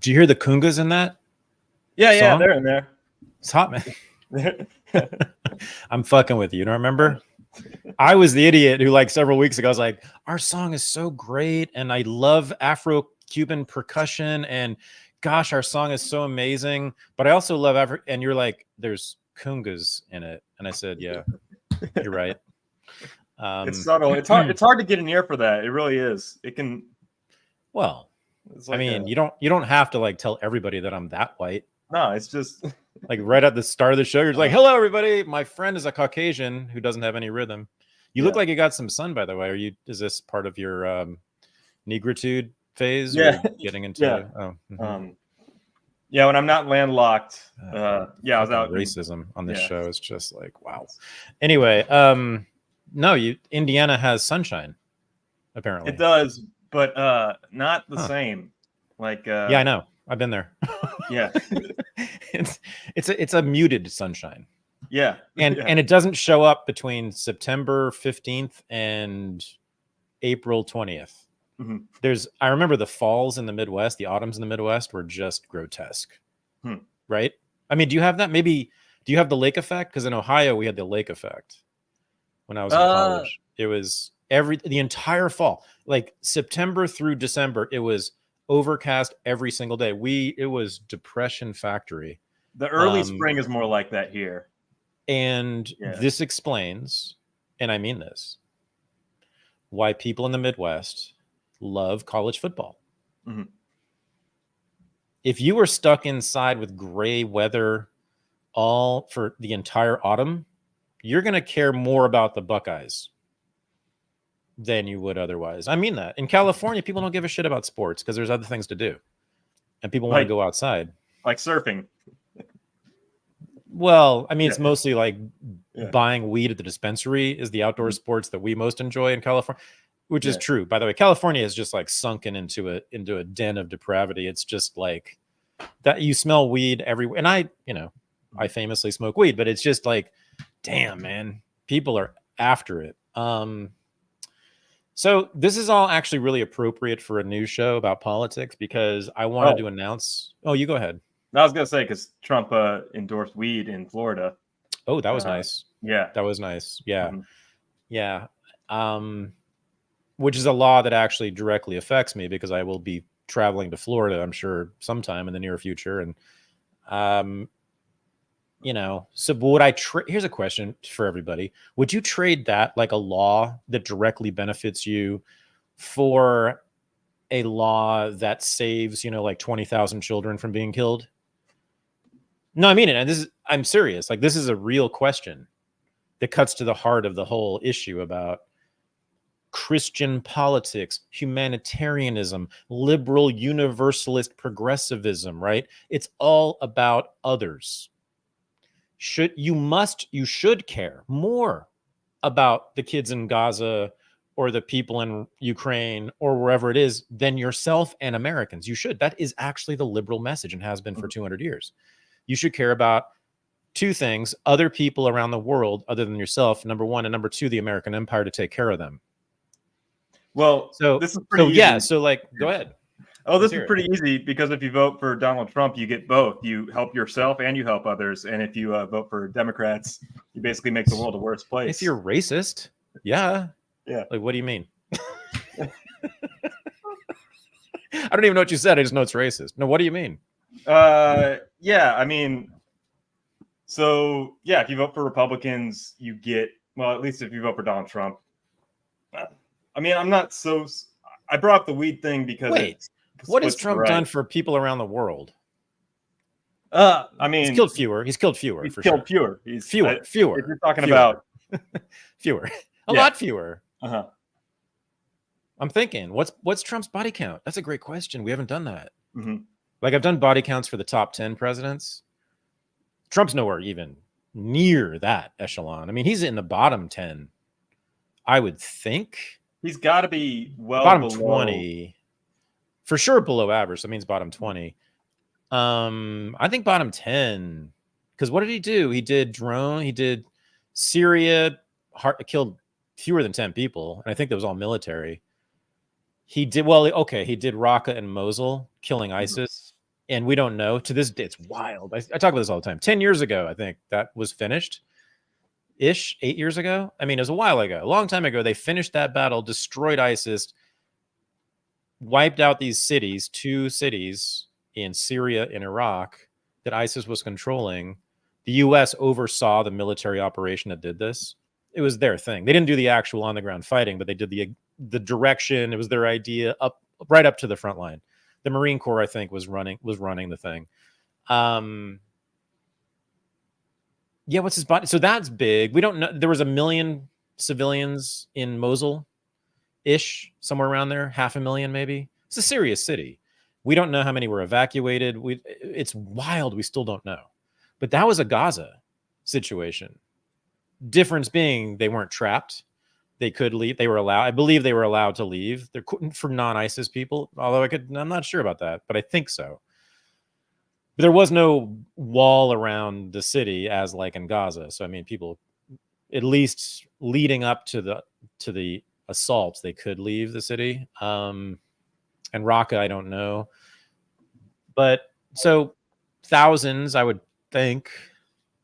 Do you hear the kungas in that? Yeah, they're in there. It's hot, man. I'm fucking with you. You don't remember? I was the idiot who, like, several weeks ago, I was like, our song is so great, and I love Afro-Cuban percussion, and gosh, our song is so amazing, but I also love and you're like, there's kungas in it. And I said, yeah, you're right. It's subtle. It's hard to get an ear for that. It really is. It can. Well, like, I mean, you don't have to like tell everybody that I'm that white. No, it's just like right at the start of the show, you're like, hello, everybody. My friend is a Caucasian who doesn't have any rhythm. You look like you got some sun, by the way. Is this part of your negritude phase? Yeah. Getting into when I'm not landlocked. I was out. Racism on this show is just like, wow. Anyway, no, Indiana has sunshine, apparently. It does, but not the same. Like yeah, I know. I've been there. Yeah. it's a muted sunshine. Yeah. And it doesn't show up between September 15th and April 20th. Mm-hmm. I remember the falls in the Midwest, the autumns in the Midwest were just grotesque. Right? I mean, do you have that? Maybe do you have the lake effect? Because in Ohio we had the lake effect when I was in college. It was the entire fall, like September through December, it was overcast every single day. It was depression factory. The early spring is more like that here. And this explains, and I mean this, why people in the Midwest love college football. Mm-hmm. If you were stuck inside with gray weather all for the entire autumn, you're going to care more about the Buckeyes than you would otherwise. I mean that. In California, people don't give a shit about sports because there's other things to do. And people want to go outside. Like surfing. Well, I mean, it's mostly like buying weed at the dispensary is the outdoor sports that we most enjoy in California, which is true. By the way, California is just like sunken into a den of depravity. It's just like that you smell weed everywhere. And I famously smoke weed, but it's just like, damn, man, people are after it. So this is all actually really appropriate for a news show about politics because I wanted to announce. Oh, you go ahead. I was going to say, because Trump endorsed weed in Florida. Oh, that was nice. Yeah. That was nice. Yeah. Mm-hmm. Yeah. Which is a law that actually directly affects me because I will be traveling to Florida, I'm sure, sometime in the near future. And, so would I here's a question for everybody. Would you trade that, like a law that directly benefits you, for a law that saves, like 20,000 children from being killed? No, I mean it. And I'm serious. Like, this is a real question that cuts to the heart of the whole issue about Christian politics, humanitarianism, liberal universalist progressivism, right? It's all about others. You should care more about the kids in Gaza or the people in Ukraine or wherever it is than yourself and Americans. You should. That is actually the liberal message and has been for 200 years. You should care about two things: other people around the world other than yourself, number one, and number two, the American empire to take care of them. Well, so this is pretty easy. Yeah, so like, go ahead. Oh, this is pretty easy because if you vote for Donald Trump, you get both. You help yourself and you help others. And if you vote for Democrats, you basically make the world a worse place. If you're racist, yeah. Like, what do you mean? I don't even know what you said. I just know it's racist. No, what do you mean? I mean, so if you vote for Republicans, you get, well, at least if you vote for Donald Trump. I mean, I brought up the weed thing because what has Trump done for people around the world? I mean, he's killed fewer. He's killed fewer. He's for killed sure. fewer. Fewer. If you're talking about fewer, a lot fewer. Uh-huh. I'm thinking, what's Trump's body count? That's a great question. We haven't done that. Mm-hmm. Like, I've done body counts for the top 10 presidents. Trump's nowhere even near that echelon. I mean, he's in the bottom 10, I would think. He's got to be bottom below 20. For sure below average. That means bottom 20. I think bottom 10. Because what did he do? He did drone. He did Syria. Killed fewer than 10 people. And I think that was all military. He did, he did Raqqa and Mosul, killing ISIS. And we don't know to this day. It's wild. I talk about this all the time. 10 years ago, I think that was finished ish. 8 years ago. I mean, it was a while ago, a long time ago. They finished that battle, destroyed ISIS, wiped out these cities, 2 cities in Syria and Iraq that ISIS was controlling. The US oversaw the military operation that did this. It was their thing. They didn't do the actual on the ground fighting, but they did the direction. It was their idea right up to the front line. The Marine Corps, I think, was running the thing. Yeah, what's his body? So that's big. We don't know. There was 1 million civilians in Mosul ish, somewhere around there, 500,000 maybe. It's a serious city. We don't know how many were evacuated. It's wild. We still don't know. But that was a Gaza situation. Difference being they weren't trapped. They could leave. They were allowed. I believe they were allowed to leave. They're for non-ISIS people. Although I'm not sure about that, but I think so. But there was no wall around the city as like in Gaza. So I mean, people, at least leading up to the assaults, they could leave the city. And Raqqa, I don't know. But so thousands, I would think.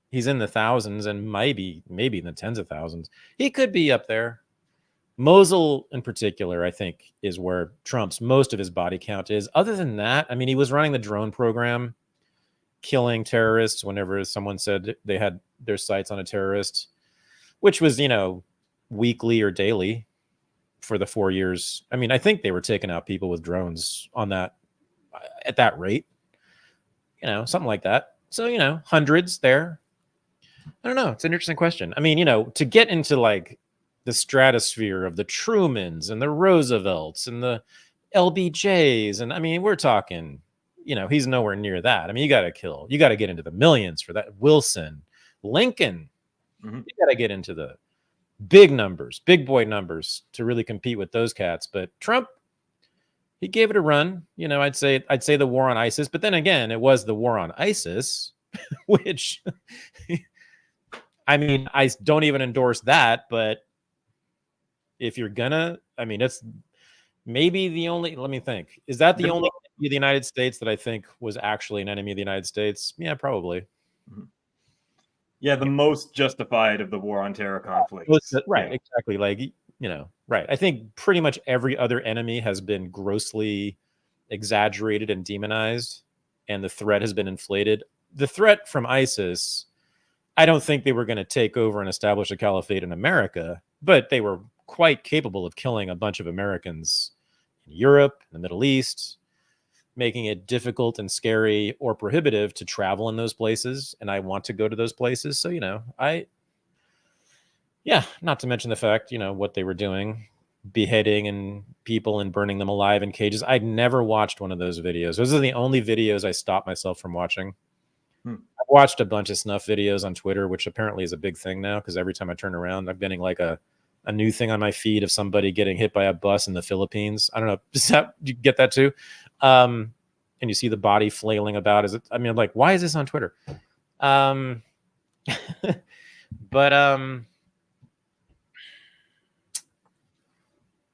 He's in the thousands and maybe in the tens of thousands. He could be up there. Mosul in particular, I think, is where Trump's most of his body count is. Other than that, I mean, he was running the drone program, killing terrorists whenever someone said they had their sights on a terrorist, which was, weekly or daily for the 4 years. I mean, I think they were taking out people with drones on that at that rate, something like that. So, hundreds there. I don't know. It's an interesting question. I mean, to get into like the stratosphere of the Trumans and the Roosevelts and the LBJs, and I mean, we're talking, he's nowhere near that. I mean, you got to get into the millions for that. Wilson, Lincoln, you got to get into the big numbers, big boy numbers to really compete with those cats. But Trump, he gave it a run. I'd say the war on ISIS, but then again, it was the war on ISIS, which. I mean, I don't even endorse that, but if you're gonna, I mean, it's maybe the only, let me think. Is that the only enemy of the United States that I think was actually an enemy of the United States? Yeah, probably. Yeah, the most justified of the war on terror conflict. Right, exactly. Like, right. I think pretty much every other enemy has been grossly exaggerated and demonized, and the threat has been inflated. The threat from ISIS, I don't think they were going to take over and establish a caliphate in America, but they were quite capable of killing a bunch of Americans in Europe, the Middle East, making it difficult and scary or prohibitive to travel in those places. And I want to go to those places. So, not to mention the fact, what they were doing, beheading and people and burning them alive in cages. I'd never watched one of those videos. Those are the only videos I stopped myself from watching. I've watched a bunch of snuff videos on Twitter, which apparently is a big thing now, because every time I turn around, I'm getting like a new thing on my feed of somebody getting hit by a bus in the Philippines. I don't know. You get that too? And you see the body flailing about. Like, why is this on Twitter? But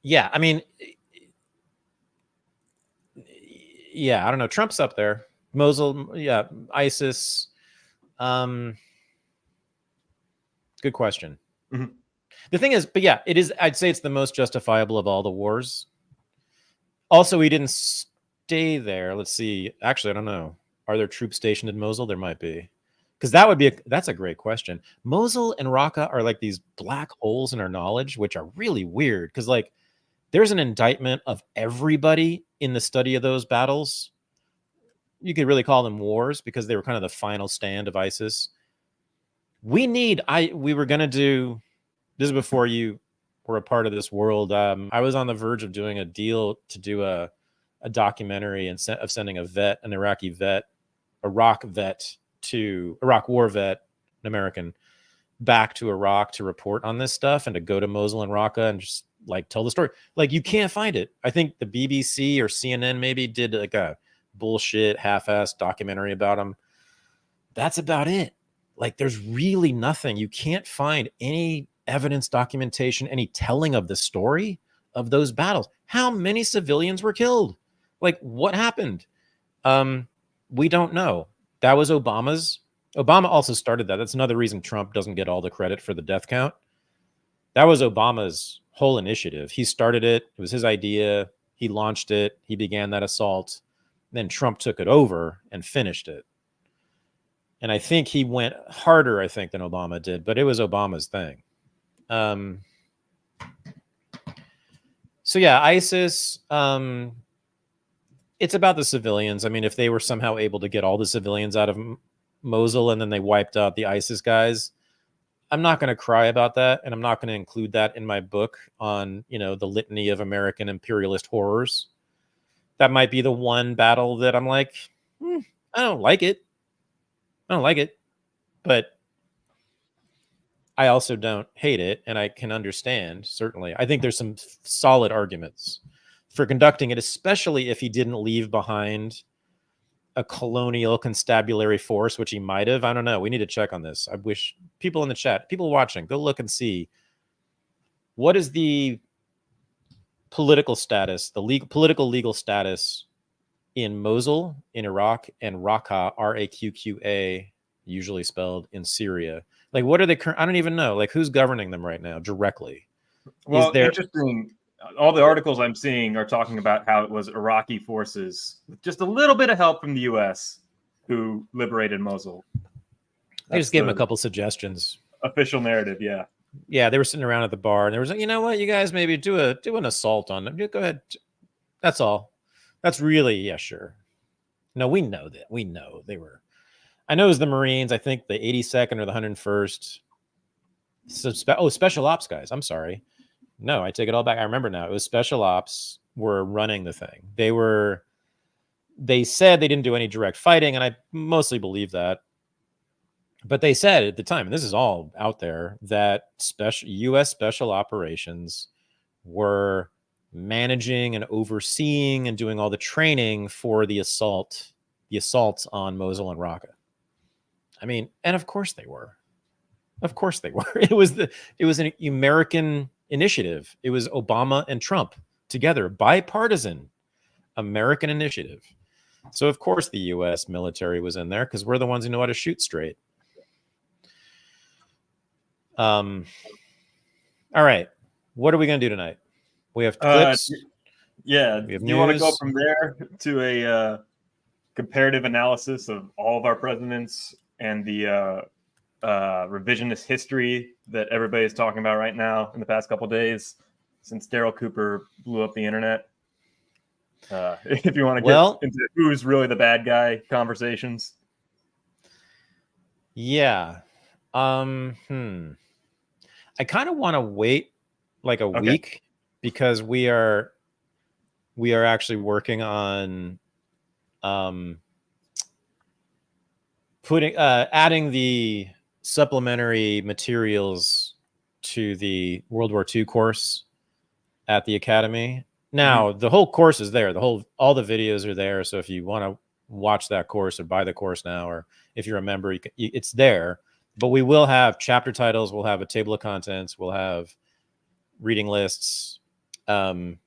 yeah, I mean, yeah, I don't know. Trump's up there. Mosul, yeah, ISIS. Good question. The thing is, but yeah, it is. I'd say it's the most justifiable of all the wars. Also, he didn't stay there. Let's see. Actually, I don't know. Are there troops stationed in Mosul? There might be, because that's a great question. Mosul and Raqqa are like these black holes in our knowledge, which are really weird. Because like, there's an indictment of everybody in the study of those battles. You could really call them wars because they were kind of the final stand of ISIS. We were going to do, this is before you were a part of this world. I was on the verge of doing a deal to do a documentary of sending an Iraq war vet, an American, back to Iraq to report on this stuff and to go to Mosul and Raqqa and just like tell the story. Like, you can't find it. I think the BBC or CNN maybe did like a bullshit half-assed documentary about them. That's about it. Like, there's really nothing. You can't find any evidence, documentation, any telling of the story of those battles. How many civilians were killed? Like, what happened? We don't know. That was Obama's. Obama also started that. That's another reason Trump doesn't get all the credit for the death count. That was Obama's whole initiative. He started it. It was his idea. He launched it. He began that assault. Then Trump took it over and finished it. And I think he went harder, I think, than Obama did, but it was Obama's thing. So yeah, ISIS, it's about the civilians. I mean, if they were somehow able to get all the civilians out of Mosul and then they wiped out the ISIS guys, I'm not going to cry about that. And I'm not going to include that in my book on, you know, the litany of American imperialist horrors. That might be the one battle that I'm like, I don't like it. I don't like it. But I also don't hate it. And I can understand, certainly. I think there's some solid arguments for conducting it, especially if he didn't leave behind a colonial constabulary force, which he might have. I don't know. We need to check on this. I wish people in the chat, people watching, go look and see what is the political status, the political legal status in Mosul, in Iraq, and Raqqa, R-A-Q-Q-A, usually spelled, in Syria. Like, what are they? I don't even know. Like, who's governing them right now directly? Well, interesting. All the articles I'm seeing are talking about how it was Iraqi forces with just a little bit of help from the U.S. who liberated Mosul. I just gave them a couple suggestions. Official narrative, yeah. Yeah, they were sitting around at the bar, and there was like, you know what, you guys maybe do an assault on them. Go ahead. That's all. That's really, yeah, sure. No, we know that. We know they were. I know it was the Marines. I think the 82nd or the 101st. Special ops guys. I'm sorry. No, I take it all back. I remember now. It was special ops were running the thing. They said they didn't do any direct fighting, and I mostly believe that. But they said at the time, and this is all out there, that U.S. special operations were managing and overseeing and doing all the training for the assaults on Mosul and Raqqa. I mean, and of course they were. Of course they were. It was an American initiative. It was Obama and Trump together, bipartisan American initiative. So of course the U.S. military was in there because we're the ones who know how to shoot straight. All right. What are we going to do tonight? We have clips. Yeah. We have do you want to go from there to a comparative analysis of all of our presidents and the revisionist history that everybody is talking about right now in the past couple of days since Daryl Cooper blew up the internet? If you want to get into who's really the bad guy conversations. Yeah. I kind of want to wait like a week because we are actually working on adding the supplementary materials to the World War II course at the Academy. Now, the whole course is there. All the videos are there. So if you want to watch that course or buy the course now, or if you're a member, it's there. But we will have chapter titles. We'll have a table of contents. We'll have reading lists in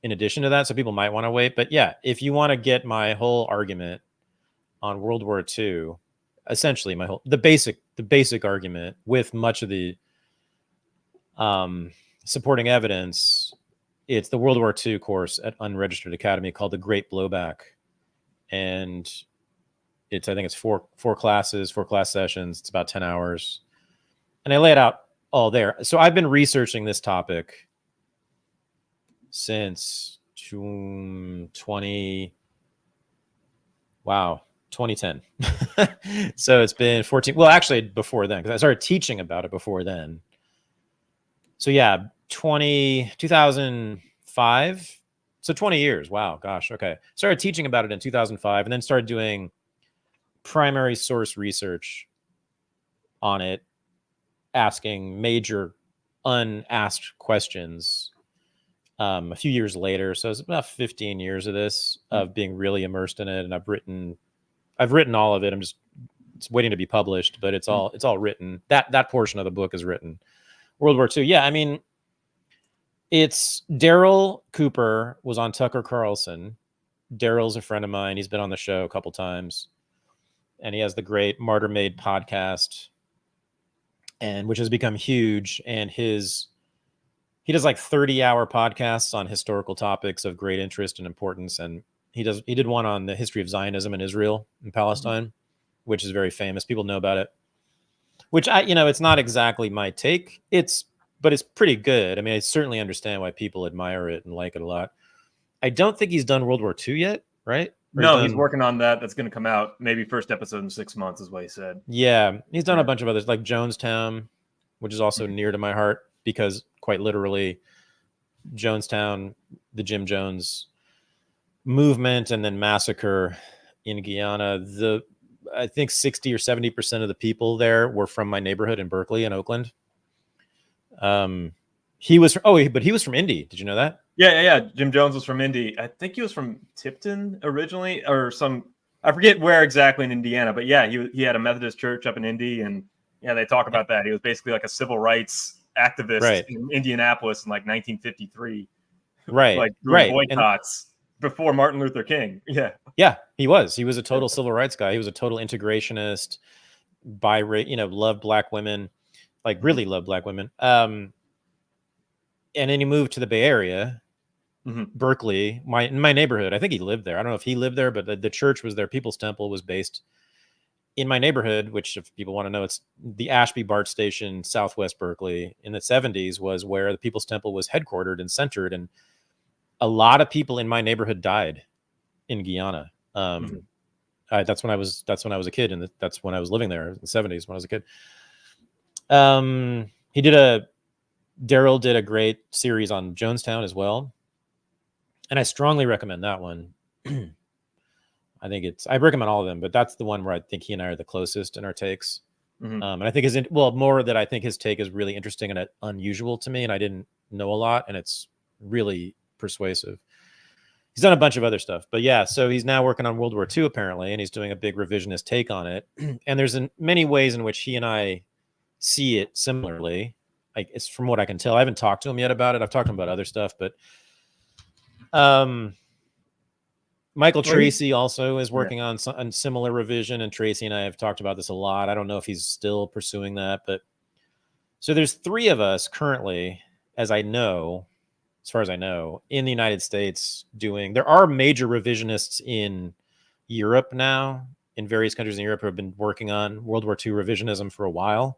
addition to that. So people might want to wait. But yeah, if you want to get my whole argument on World War II, essentially the basic argument with much of the supporting evidence, it's the World War II course at Unregistered Academy called The Great Blowback. And I think it's four class sessions. It's about 10 hours. And I lay it out all there. So I've been researching this topic since 2010. So it's been 14. Well, actually before then, because I started teaching about it before then. So yeah, 2005. So 20 years. Wow. Gosh. Okay. Started teaching about it in 2005 and then started doing primary source research on it, asking major unasked questions a few years later. So it's about 15 years of this, of being really immersed in it. And I've written all of it. It's waiting to be published, but it's all written. That portion of the book is written. World War II. Yeah. I mean, it's Daryl Cooper was on Tucker Carlson Daryl's a friend of mine. He's been on the show a couple times, and he has the great Martyr Made podcast, and which has become huge. And he does like 30-hour podcasts on historical topics of great interest and importance. And he did one on the history of Zionism in Israel and Palestine, which is very famous. People know about it, which it's not exactly my take. But it's pretty good. I mean, I certainly understand why people admire it and like it a lot. I don't think he's done World War II yet, right? No, he's working on that. That's going to come out maybe first episode in 6 months, is what he said. Yeah, he's done a bunch of others, like Jonestown, which is also near to my heart because quite literally, Jonestown, the Jim Jones movement and then massacre in Guyana. I think 60 or 70% of the people there were from my neighborhood in Berkeley and Oakland. He was from Indy. Did you know that? Yeah. Jim Jones was from Indy. I think he was from Tipton originally, or I forget where exactly in Indiana, but yeah, he had a Methodist church up in Indy, and yeah, they talk about that. He was basically like a civil rights activist in Indianapolis in like 1953. Right. Like boycotts before Martin Luther King. Yeah. Yeah, he was a total civil rights guy. He was a total integrationist, loved black women, like really loved black women. And then he moved to the Bay Area, Berkeley, in my neighborhood. I think he lived there. I don't know if he lived there, but the church was there. People's Temple was based in my neighborhood, which if people want to know, it's the Ashby BART station, Southwest Berkeley. In the 70s was where the People's Temple was headquartered and centered. And a lot of people in my neighborhood died in Guyana. That's when I was a kid, and that's when I was living there in the 70s when I was a kid. Daryl did a great series on Jonestown as well, and I strongly recommend that one. I recommend all of them, but that's the one where I think he and I are the closest in our takes. And I think I think his take is really interesting and unusual to me, and I didn't know a lot, and it's really persuasive. He's done a bunch of other stuff, but yeah, so he's now working on World War II apparently, and he's doing a big revisionist take on it. And there's many ways in which he and I see it similarly. Like, it's from what I can tell. I haven't talked to him yet about it. I've talked to him about other stuff, but Michael Tracey also is working on similar revision, and Tracey and I have talked about this a lot. I don't know if he's still pursuing that, but so there's 3 of us currently, as far as I know, in the United States there are major revisionists in Europe now, in various countries in Europe who have been working on World War II revisionism for a while.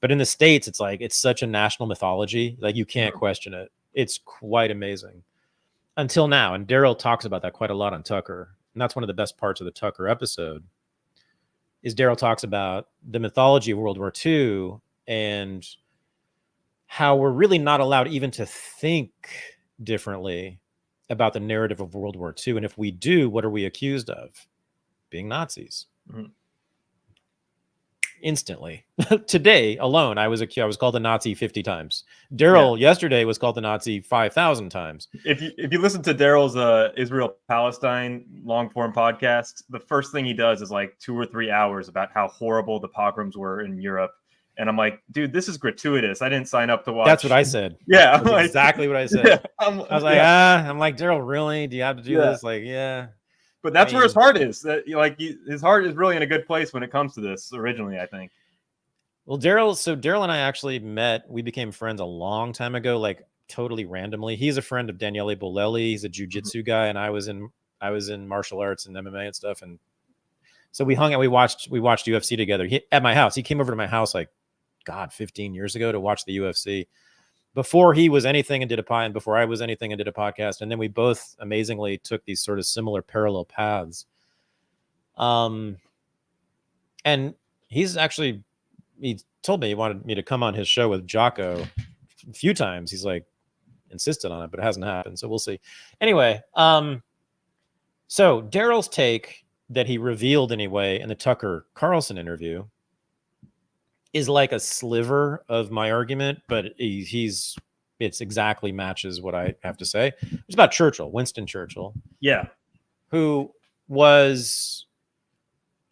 But in the States, it's such a national mythology. Like, you can't question it. It's quite amazing until now. And Daryl talks about that quite a lot on Tucker. And that's one of the best parts of the Tucker episode is Daryl talks about the mythology of World War II and how we're really not allowed even to think differently about the narrative of World War II. And if we do, what are we accused of? Being Nazis. Instantly. Today alone, I was called a Nazi 50 times. Daryl yesterday was called a Nazi 5,000 times. If you listen to Daryl's Israel Palestine long form podcast, the first thing he does is like 2 or 3 hours about how horrible the pogroms were in Europe. And I'm like, dude, this is gratuitous. I didn't sign up to watch. That's what I said. Yeah, that's exactly what I said. Yeah, I was like, I'm like, Daryl, really? Do you have to do this? Like, yeah. But that's where his heart is. His heart is really in a good place when it comes to this. Originally, I think. Well, Daryl and I actually met. We became friends a long time ago, like totally randomly. He's a friend of Daniele Bolelli. He's a jiu-jitsu guy, and I was in martial arts and MMA and stuff. And so we hung out. We watched UFC together at my house. He came over to my house 15 years ago to watch the UFC. Before he was anything and did a pie, and before I was anything and did a podcast. And then we both amazingly took these sort of similar parallel paths. And he told me he wanted me to come on his show with Jocko a few times. He's like insisted on it, but it hasn't happened. So we'll see. Anyway, so Daryl's take that he revealed anyway in the Tucker Carlson interview is like a sliver of my argument, but it's exactly matches what I have to say. It's about Winston Churchill. Yeah. Who was,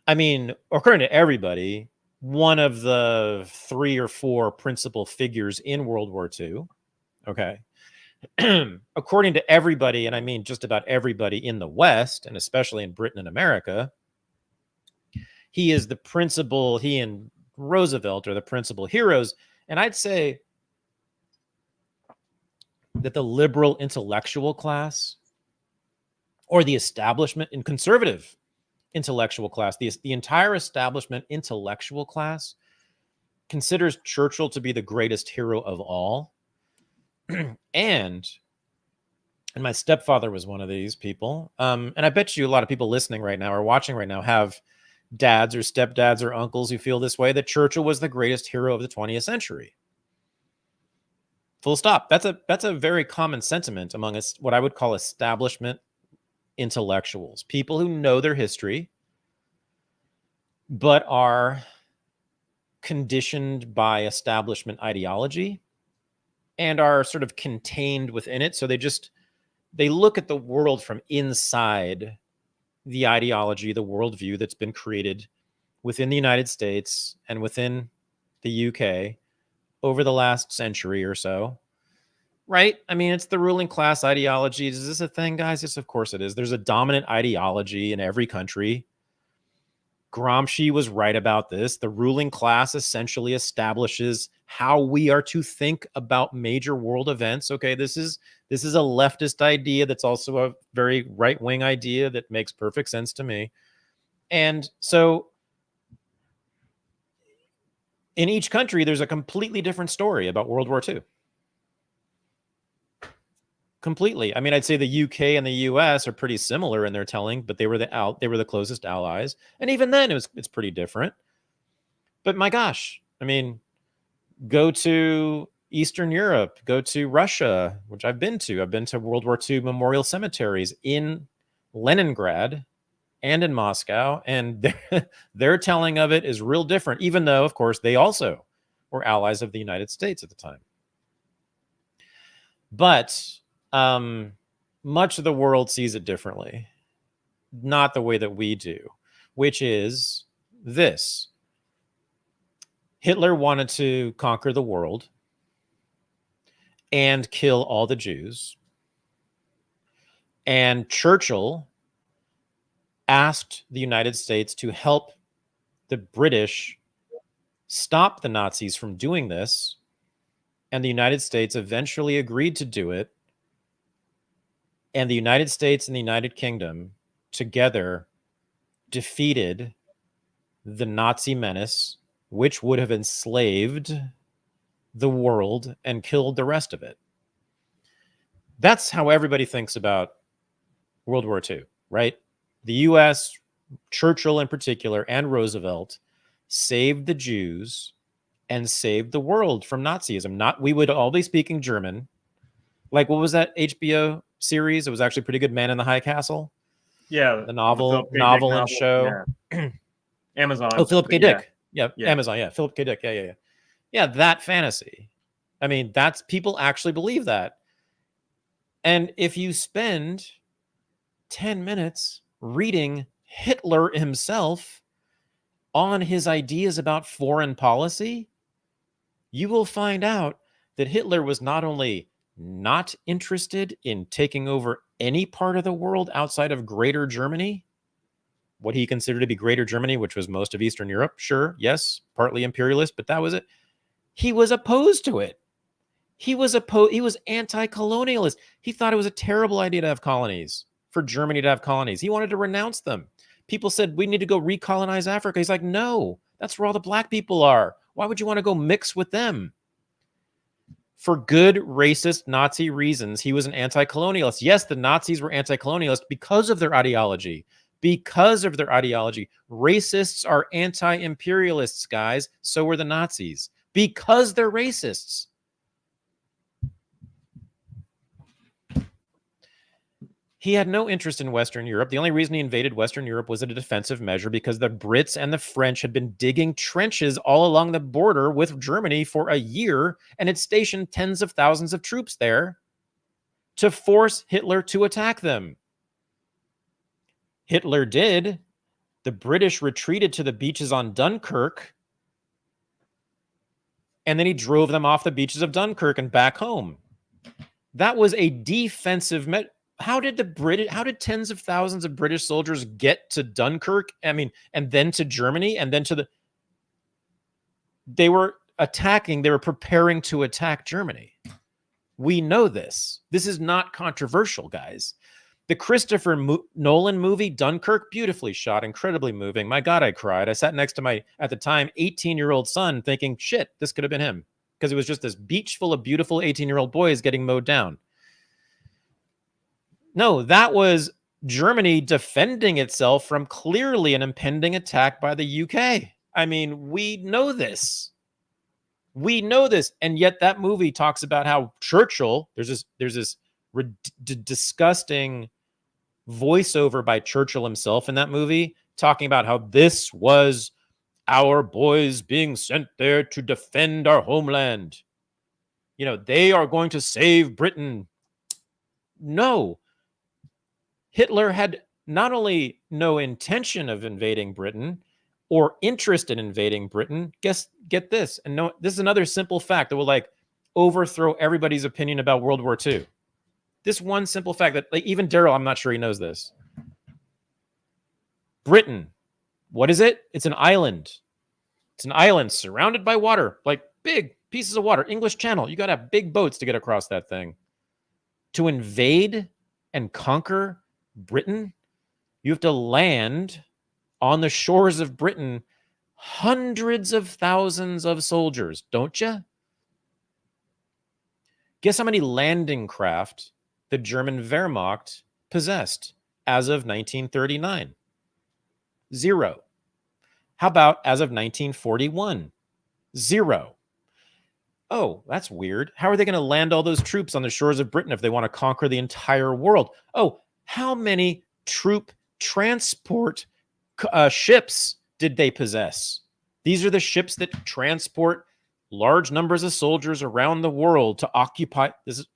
according to everybody, one of the 3 or 4 principal figures in World War II. Okay. according to everybody, and I mean just about everybody in the West, and especially in Britain and America, he is the principal, he and Roosevelt are the principal heroes. And I'd say that the liberal intellectual class, or the establishment and conservative intellectual class, the entire establishment intellectual class considers Churchill to be the greatest hero of all. and my stepfather was one of these people. And I bet you a lot of people listening right now or watching right now have dads or stepdads or uncles who feel this way, that Churchill was the greatest hero of the 20th century. Full stop. That's a very common sentiment among us, what I would call establishment intellectuals, people who know their history, but are conditioned by establishment ideology and are sort of contained within it. So they look at the world from inside the ideology, the worldview that's been created within the United States and within the UK over the last century or so. Right? I mean, it's the ruling class ideology. Is this a thing, guys? Yes, of course it is. There's a dominant ideology in every country. Gramsci was right about this. The ruling class essentially establishes how we are to think about major world events. Okay, this is a leftist idea that's also a very right-wing idea that makes perfect sense to me. And so in each country, there's a completely different story about World War II. Completely. I mean, I'd say the UK and the US are pretty similar in their telling, but they were the closest allies, and even then, it's pretty different. But my gosh, I mean, go to Eastern Europe, go to Russia, which I've been to. I've been to World War II memorial cemeteries in Leningrad and in Moscow, and their telling of it is real different. Even though, of course, they also were allies of the United States at the time, but much of the world sees it differently, not the way that we do, which is this. Hitler wanted to conquer the world and kill all the Jews. And Churchill asked the United States to help the British stop the Nazis from doing this. And the United States eventually agreed to do it. And the United States and the United Kingdom together defeated the Nazi menace, which would have enslaved the world and killed the rest of it. That's how everybody thinks about World War II, right? The US, Churchill in particular, and Roosevelt saved the Jews and saved the world from Nazism. We would all be speaking German. Like, what was that HBO series? It was actually pretty good, Man in the High Castle. Yeah, the novel and show. Yeah. Amazon. Oh, Philip K. Dick. Yeah. Amazon. Yeah, Philip K. Dick. Yeah. That fantasy. I mean, that's people actually believe that. And if you spend 10 minutes reading Hitler himself on his ideas about foreign policy, you will find out that Hitler was not only not interested in taking over any part of the world outside of Greater Germany, what he considered to be Greater Germany, which was most of Eastern Europe. Sure, yes, partly imperialist, but that was it. He was opposed to it. He was anti-colonialist. He thought it was a terrible idea to have colonies, for Germany to have colonies. He wanted to renounce them. People said, we need to go recolonize Africa. He's like, no, that's where all the black people are. Why would you want to go mix with them? For good racist Nazi reasons, he was an anti-colonialist. Yes, the Nazis were anti-colonialist because of their ideology. Because of their ideology. Racists are anti-imperialists, guys. So were the Nazis. Because they're racists. He had no interest in Western Europe. The only reason he invaded Western Europe was a defensive measure because the Brits and the French had been digging trenches all along the border with Germany for a year and had stationed tens of thousands of troops there to force Hitler to attack them. Hitler did. The British retreated to the beaches on Dunkirk, and then he drove them off the beaches of Dunkirk and back home. That was a defensive how did tens of thousands of British soldiers get to Dunkirk? I mean, and then to Germany, and then they were preparing to attack Germany. We know this. This is not controversial, guys. The Christopher Nolan movie, Dunkirk, beautifully shot, incredibly moving. My God, I cried. I sat next to my, at the time, 18-year-old son thinking, shit, this could have been him. Because it was just this beach full of beautiful 18-year-old boys getting mowed down. No, that was Germany defending itself from clearly an impending attack by the UK. I mean, we know this. We know this. And yet that movie talks about how Churchill, there's this disgusting voiceover by Churchill himself in that movie, talking about how this was our boys being sent there to defend our homeland. You know, they are going to save Britain. No. Hitler had not only no intention of invading Britain or interest in invading Britain, get this, and no, this is another simple fact that will like overthrow everybody's opinion about World War II. This one simple fact that like even Daryl, I'm not sure he knows this. Britain, what is it? It's an island. It's an island surrounded by water, like big pieces of water, English Channel. You got to have big boats to get across that thing. To invade and conquer Britain, you have to land on the shores of Britain hundreds of thousands of soldiers, don't you? Guess how many landing craft the German Wehrmacht possessed as of 1939? 0. How about as of 1941? 0. Oh, that's weird. How are they going to land all those troops on the shores of Britain if they want to conquer the entire world? Oh, how many troop transport ships did they possess? These are the ships that transport large numbers of soldiers around the world to occupy. This is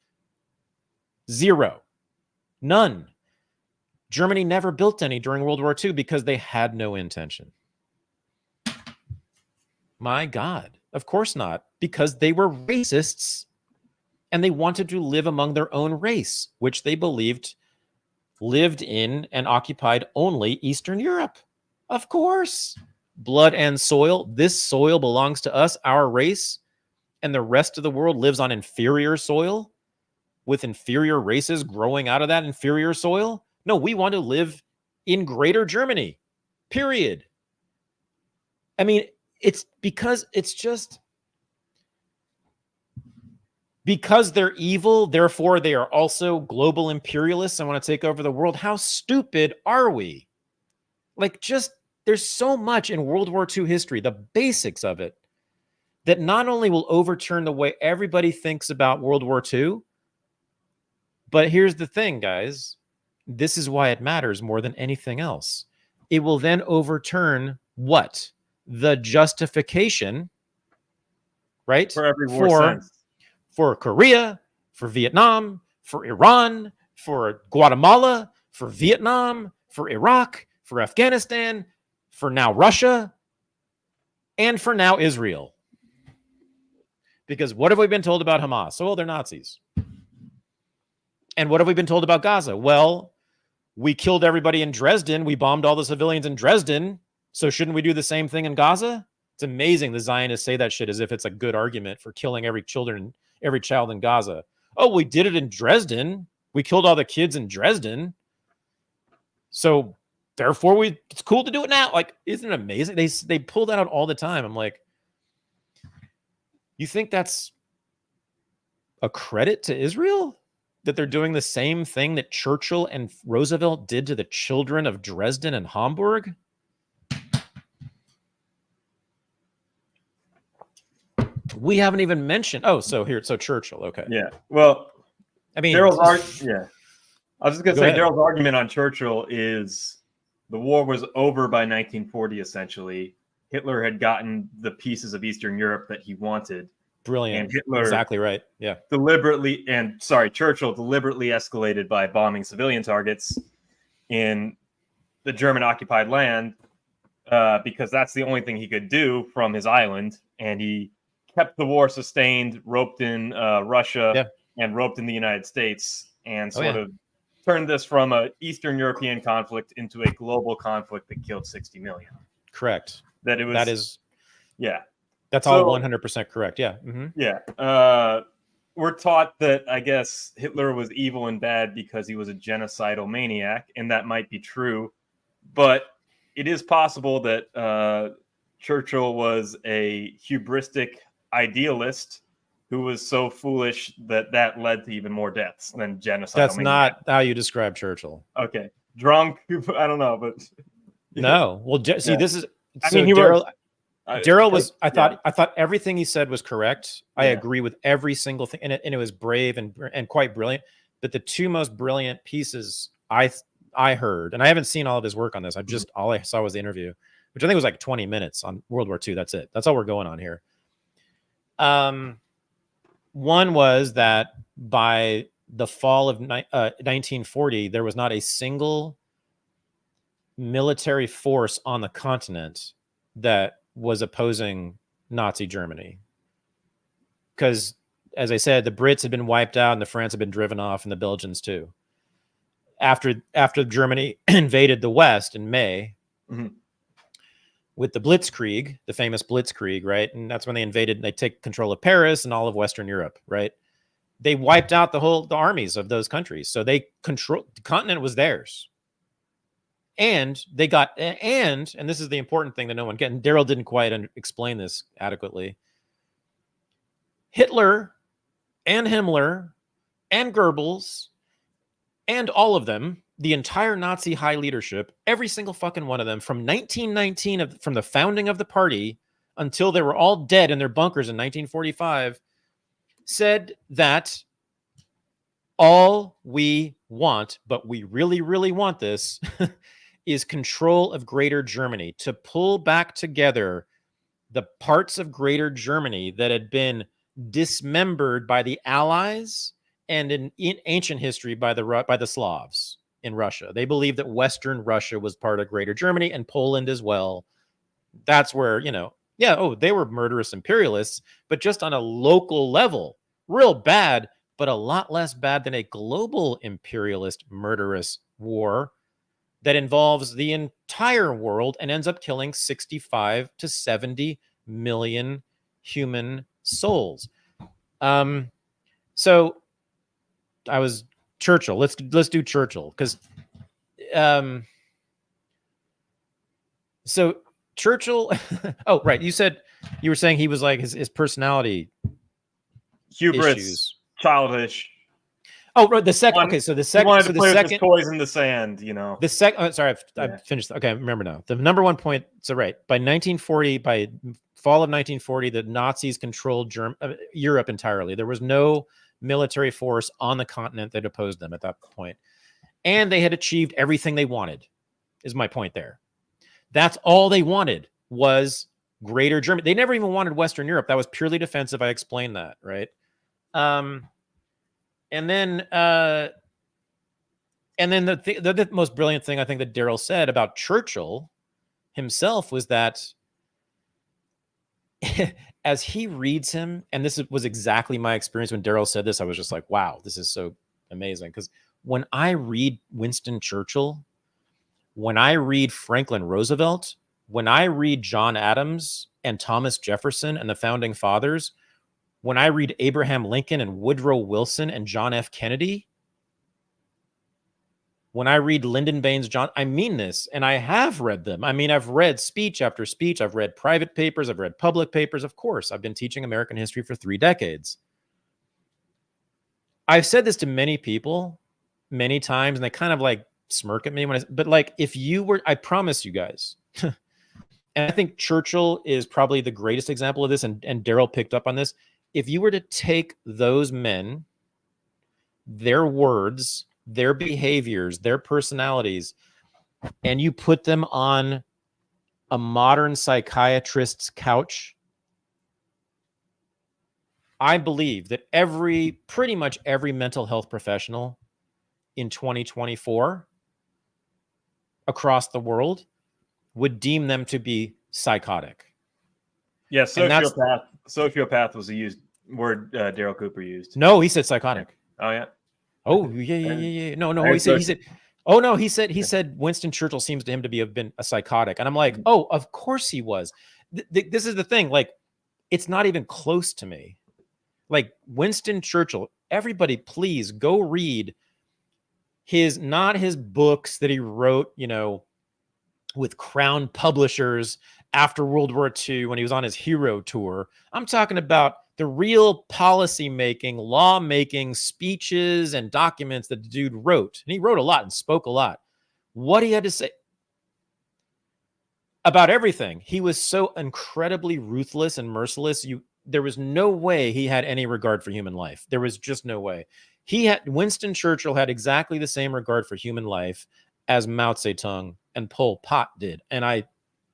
0. None. Germany never built any during World War II because they had no intention. My God, of course not, because they were racists and they wanted to live among their own race, which they believed lived in and occupied only Eastern Europe. Of course. Blood and soil. This soil belongs to us, our race, and the rest of the world lives on inferior soil with inferior races growing out of that inferior soil. No, we want to live in Greater Germany, period. I mean, it's because it's just because they're evil, therefore they are also global imperialists and want to take over the world. How stupid are we? Like, just there's so much in World War II history, the basics of it, that not only will overturn the way everybody thinks about World War II, but here's the thing, guys. This is why it matters more than anything else. It will then overturn what? The justification, right? For every war since. For Korea, for Vietnam, for Iran, for Guatemala, for Vietnam, for Iraq, for Afghanistan, for now Russia, and for now Israel. Because what have we been told about Hamas? Oh, well, they're Nazis. And what have we been told about Gaza? Well, we killed everybody in Dresden. We bombed all the civilians in Dresden. So shouldn't we do the same thing in Gaza? It's amazing the Zionists say that shit as if it's a good argument for killing every child in Gaza. Oh, we did it in Dresden. We killed all the kids in Dresden. So therefore it's cool to do it now. Like, isn't it amazing? They pull that out all the time. I'm like, you think that's a credit to Israel? That they're doing the same thing that Churchill and Roosevelt did to the children of Dresden and Hamburg? We haven't even mentioned. Oh, so Churchill. Okay. Yeah. Well, I mean, I was just going to say ahead. Daryl's argument on Churchill is the war was over by 1940, essentially. Hitler had gotten the pieces of Eastern Europe that he wanted. Brilliant. And Hitler exactly right. Yeah. Churchill deliberately escalated by bombing civilian targets in the German occupied land because that's the only thing he could do from his island. And he kept the war sustained, roped in Russia, and roped in the United States and sort of turned this from a Eastern European conflict into a global conflict that killed 60 million. Correct. That it was. That is. Yeah. That's all 100% correct. Yeah. Mm-hmm. Yeah. We're taught that, I guess, Hitler was evil and bad because he was a genocidal maniac, and that might be true. But it is possible that Churchill was a hubristic idealist who was so foolish that led to even more deaths than genocidal That's maniac. not how you describe Churchill. Okay. Drunk, I don't know, but... No. Well, see, this is... I so mean, he Daryl... was... Daryl was. I thought everything he said was correct. I Yeah. agree with every single thing, and it was brave and quite brilliant. But the two most brilliant pieces I heard, and I haven't seen all of his work on this. All I saw was the interview, which I think was like 20 minutes on World War II. That's it. That's all we're going on here. One was that by the fall of 1940, there was not a single military force on the continent that was opposing Nazi Germany. Because, as I said, the Brits had been wiped out and the France had been driven off, and the Belgians too. After Germany invaded the West in May, with the Blitzkrieg, the famous Blitzkrieg, right? And that's when they invaded, they take control of Paris and all of Western Europe, right? They wiped out the armies of those countries. So the continent was theirs. And they got, and this is the important thing that no one gets, and Daryl didn't quite explain this adequately. Hitler and Himmler and Goebbels and all of them, the entire Nazi high leadership, every single fucking one of them, from 1919, from the founding of the party until they were all dead in their bunkers in 1945, said that all we want, but we really, really want this, is control of Greater Germany, to pull back together the parts of Greater Germany that had been dismembered by the Allies and in ancient history by the Slavs in Russia. They believed that Western Russia was part of Greater Germany and Poland as well. That's where, they were murderous imperialists, but just on a local level, real bad, but a lot less bad than a global imperialist murderous war that involves the entire world and ends up killing 65 to 70 million human souls. So I was Churchill. Let's do Churchill, because so Churchill. Oh, right. You were saying he was like his personality hubris, issues. Childish. Oh, right. The second. Okay, so the second. He wanted so to play the with second his toys in the sand. The second. Oh, sorry, I finished. Okay, I remember now. The number one point. So right, by 1940, by fall of 1940, the Nazis controlled Europe entirely. There was no military force on the continent that opposed them at that point, and they had achieved everything they wanted. Is my point there? That's all they wanted was Greater Germany. They never even wanted Western Europe. That was purely defensive. I explained that, right? And then the most brilliant thing I think that Daryl said about Churchill himself was that as he reads him, and this was exactly my experience when Daryl said this, I was just like, wow, this is so amazing. Because when I read Winston Churchill, when I read Franklin Roosevelt, when I read John Adams and Thomas Jefferson and the founding fathers, when I read Abraham Lincoln and Woodrow Wilson and John F. Kennedy, when I read Lyndon Baines John, I mean this, and I have read them. I mean, I've read speech after speech. I've read private papers. I've read public papers. Of course, I've been teaching American history for 3 decades. I've said this to many people many times, and they kind of like smirk at me but like, if you were, I promise you guys, and I think Churchill is probably the greatest example of this, and Daryl picked up on this. If you were to take those men, their words, their behaviors, their personalities, and you put them on a modern psychiatrist's couch, I believe that pretty much every mental health professional in 2024 across the world would deem them to be psychotic. Yeah, sociopath was used word Daryl Cooper used. No, he said psychotic. Oh yeah. Oh yeah. No. And He said. Oh no, he said Winston Churchill seems to him to have been a psychotic, and I'm like, oh, of course he was. This is the thing. Like, it's not even close to me. Like Winston Churchill. Everybody, please go read not his books that he wrote, with Crown Publishers after World War II when he was on his hero tour. I'm talking about the real policy making, law making speeches and documents that the dude wrote. And he wrote a lot and spoke a lot. What he had to say about everything. He was so incredibly ruthless and merciless. There was no way he had any regard for human life. There was just no way. Winston Churchill had exactly the same regard for human life as Mao Zedong and Pol Pot did. And I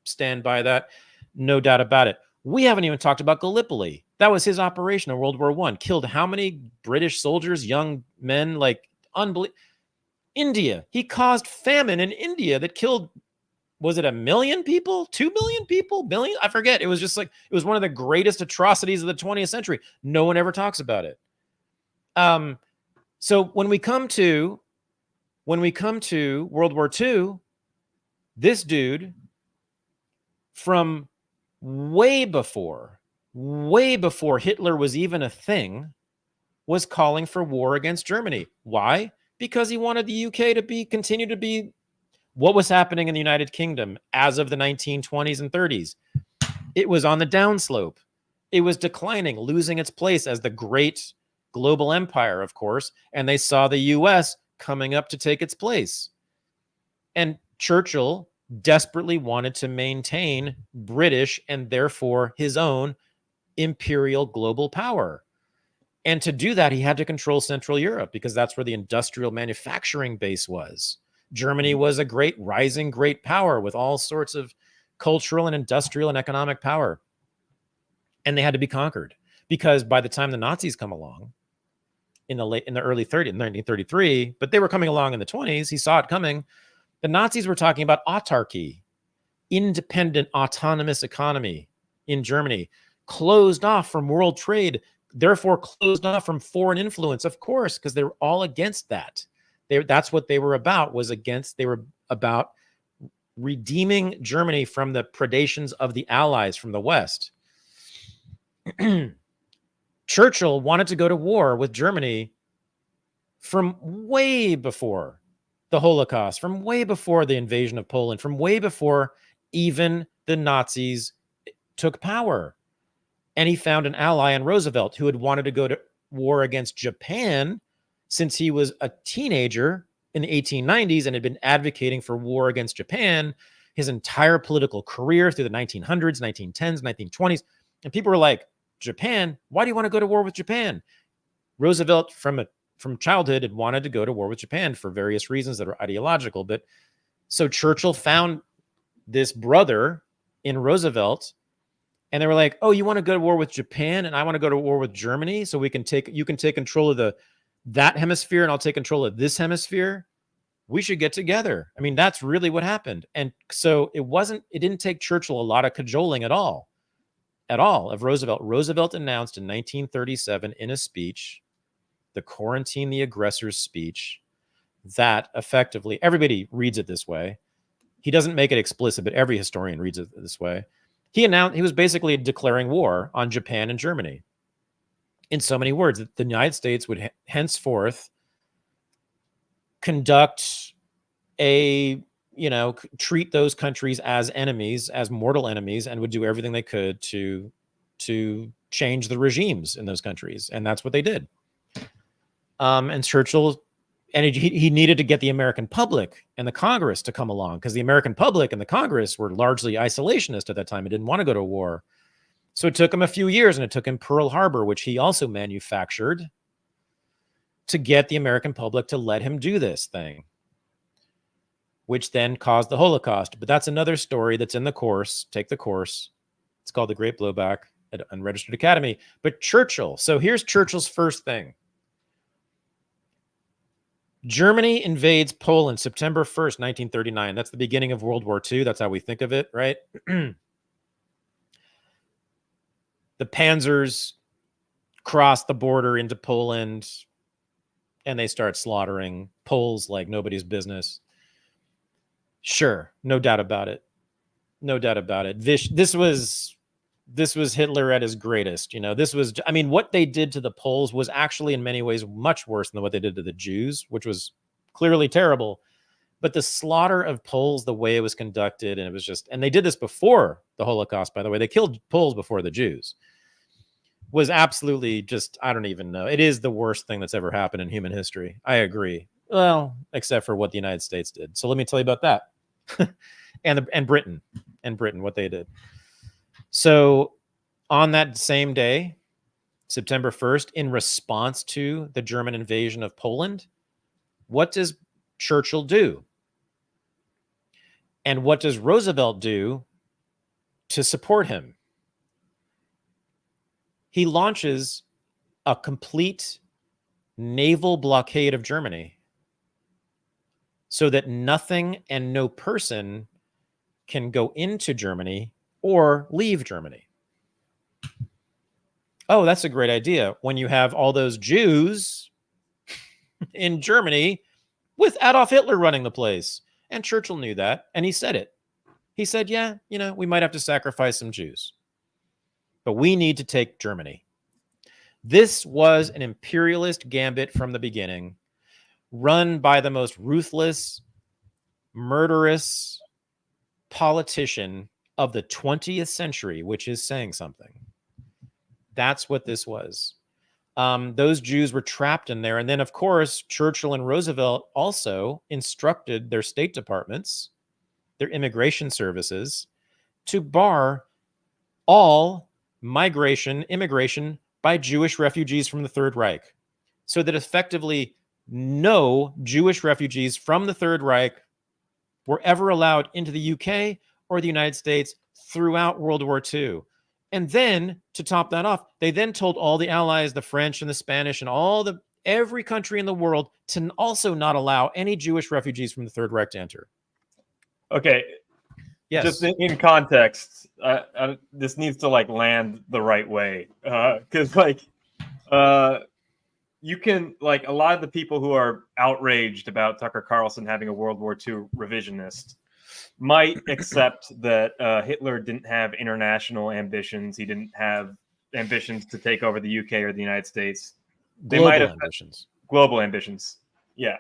stand by that. No doubt about it. We haven't even talked about Gallipoli. That was his operation in World War I. Killed how many British soldiers, young men, like unbelievable. India. He caused famine in India that killed, was it 1 million people? 2 million people? Billion? I forget. It was just like, it was one of the greatest atrocities of the 20th century. No one ever talks about it. So when we come to World War II, this dude from way before Hitler was even a thing was calling for war against Germany. Why? Because he wanted the UK to continue to be what was happening in the United Kingdom as of the 1920s and 30s. It was on the downslope. It was declining, losing its place as the great global empire, of course, and they saw the US coming up to take its place. And Churchill desperately wanted to maintain British and therefore his own imperial global power. And to do that, he had to control Central Europe because that's where the industrial manufacturing base was. Germany was a rising great power with all sorts of cultural and industrial and economic power. And they had to be conquered because by the time the Nazis come along in the early 30s, 1933, but they were coming along in the 20s, he saw it coming. The Nazis were talking about autarky, independent, autonomous economy in Germany, closed off from world trade, therefore closed off from foreign influence, of course, because they were all against that. That's what they were about, they were about redeeming Germany from the predations of the Allies from the West. Churchill wanted to go to war with Germany from way before the Holocaust, from way before the invasion of Poland, from way before even the Nazis took power. And he found an ally in Roosevelt who had wanted to go to war against Japan since he was a teenager in the 1890s and had been advocating for war against Japan his entire political career through the 1900s, 1910s, 1920s. And people were like, Japan? Why do you want to go to war with Japan? Roosevelt, from childhood, had wanted to go to war with Japan for various reasons that are ideological. But so Churchill found this brother in Roosevelt, and they were like, "Oh, you want to go to war with Japan, and I want to go to war with Germany, so you can take control of that hemisphere, and I'll take control of this hemisphere. We should get together." I mean, that's really what happened. And so it didn't take Churchill a lot of cajoling at all of Roosevelt. Roosevelt announced in 1937 in a speech, the Quarantine the Aggressors speech, that effectively, everybody reads it this way. He doesn't make it explicit, but every historian reads it this way. He was basically declaring war on Japan and Germany. In so many words, that the United States would henceforth conduct treat those countries as enemies, as mortal enemies, and would do everything they could to change the regimes in those countries. And that's what they did. And Churchill, and he needed to get the American public and the Congress to come along because the American public and the Congress were largely isolationist at that time and didn't want to go to war. So it took him a few years, and it took him Pearl Harbor, which he also manufactured, to get the American public to let him do this thing, which then caused the Holocaust. But that's another story that's in the course. Take the course. It's called The Great Blowback at Unregistered Academy. But Churchill. So here's Churchill's first thing. Germany invades Poland September 1st, 1939. That's the beginning of World War II. That's how we think of it, right? The panzers cross the border into Poland, and they start slaughtering Poles like nobody's business. Sure, no doubt about it. No doubt about it. This was Hitler at his greatest. This was, I mean, what they did to the Poles was actually in many ways much worse than what they did to the Jews, which was clearly terrible. But the slaughter of Poles, the way it was conducted, and it was just, and they did this before the Holocaust, by the way. They killed Poles before the Jews. Was absolutely just, I don't even know. It is the worst thing that's ever happened in human history. I agree. Well, except for what the United States did. So let me tell you about that. and Britain, what they did. So on that same day, September 1st, in response to the German invasion of Poland, what does Churchill do? And what does Roosevelt do to support him? He launches a complete naval blockade of Germany so that nothing and no person can go into Germany or leave Germany. Oh, that's a great idea. When you have all those Jews in Germany with Adolf Hitler running the place. And Churchill knew that, and he said it. He said, yeah, we might have to sacrifice some Jews, but we need to take Germany. This was an imperialist gambit from the beginning, run by the most ruthless, murderous politician of the 20th century, which is saying something. That's what this was. Those Jews were trapped in there. And then, of course, Churchill and Roosevelt also instructed their state departments, their immigration services, to bar all immigration by Jewish refugees from the Third Reich, so that effectively no Jewish refugees from the Third Reich were ever allowed into the UK or the United States throughout World War II. And then, to top that off, they then told all the Allies, the French and the Spanish and every country in the world to also not allow any Jewish refugees from the Third Reich to enter. Okay. Yes. Just in context, this needs to land the right way, because you can a lot of the people who are outraged about Tucker Carlson having a World War II revisionist might accept that Hitler didn't have international ambitions. He didn't have ambitions to take over the UK or the United States. They might have global ambitions. Yeah.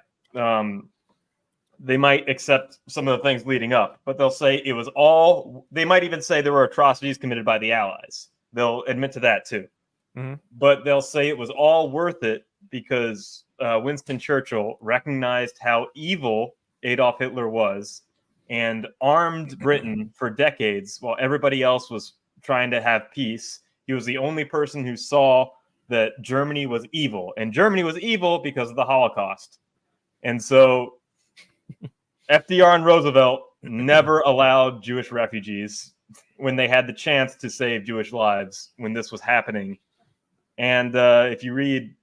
They might accept some of the things leading up, but they'll say it was all, they might even say there were atrocities committed by the Allies. They'll admit to that too. Mm-hmm. But they'll say it was all worth it because Winston Churchill recognized how evil Adolf Hitler was and armed Britain for decades while everybody else was trying to have peace. He was the only person who saw that Germany was evil, and Germany was evil because of the Holocaust. And so FDR and Roosevelt never allowed Jewish refugees when they had the chance to save Jewish lives when this was happening. And if you read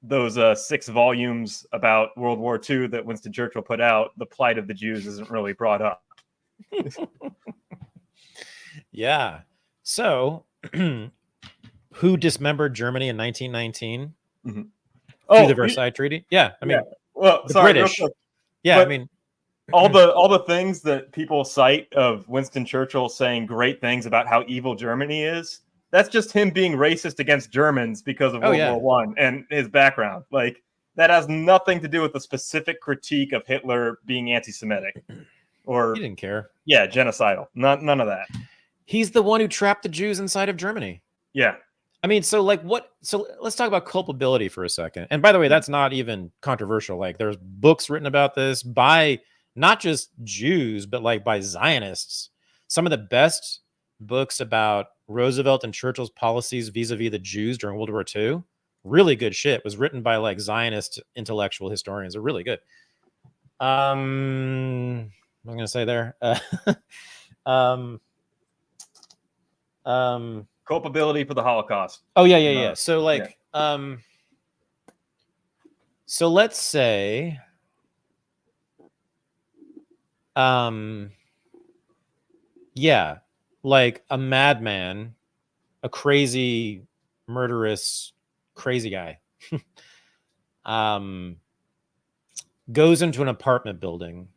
those 6 volumes about World War II that Winston Churchill put out, the plight of the Jews isn't really brought up. Yeah. So, who dismembered Germany in 1919? Mm-hmm. Through the Versailles Treaty? Yeah. I mean, well, the British. Yeah, I mean, all the things that people cite of Winston Churchill saying great things about how evil Germany is, that's just him being racist against Germans because of World War I and his background. That has nothing to do with the specific critique of Hitler being anti-Semitic or he didn't care. Yeah, genocidal. None of that. He's the one who trapped the Jews inside of Germany. Yeah. I mean, so let's talk about culpability for a second. And by the way, that's not even controversial. There's books written about this by not just Jews, but by Zionists. Some of the best books about Roosevelt and Churchill's policies vis-a-vis the Jews during World War II, really good shit, was written by Zionist intellectual historians. They're really good. What am I going to say there? Culpability for the Holocaust. Oh yeah. So so let's say a madman, a crazy, murderous crazy guy, goes into an apartment building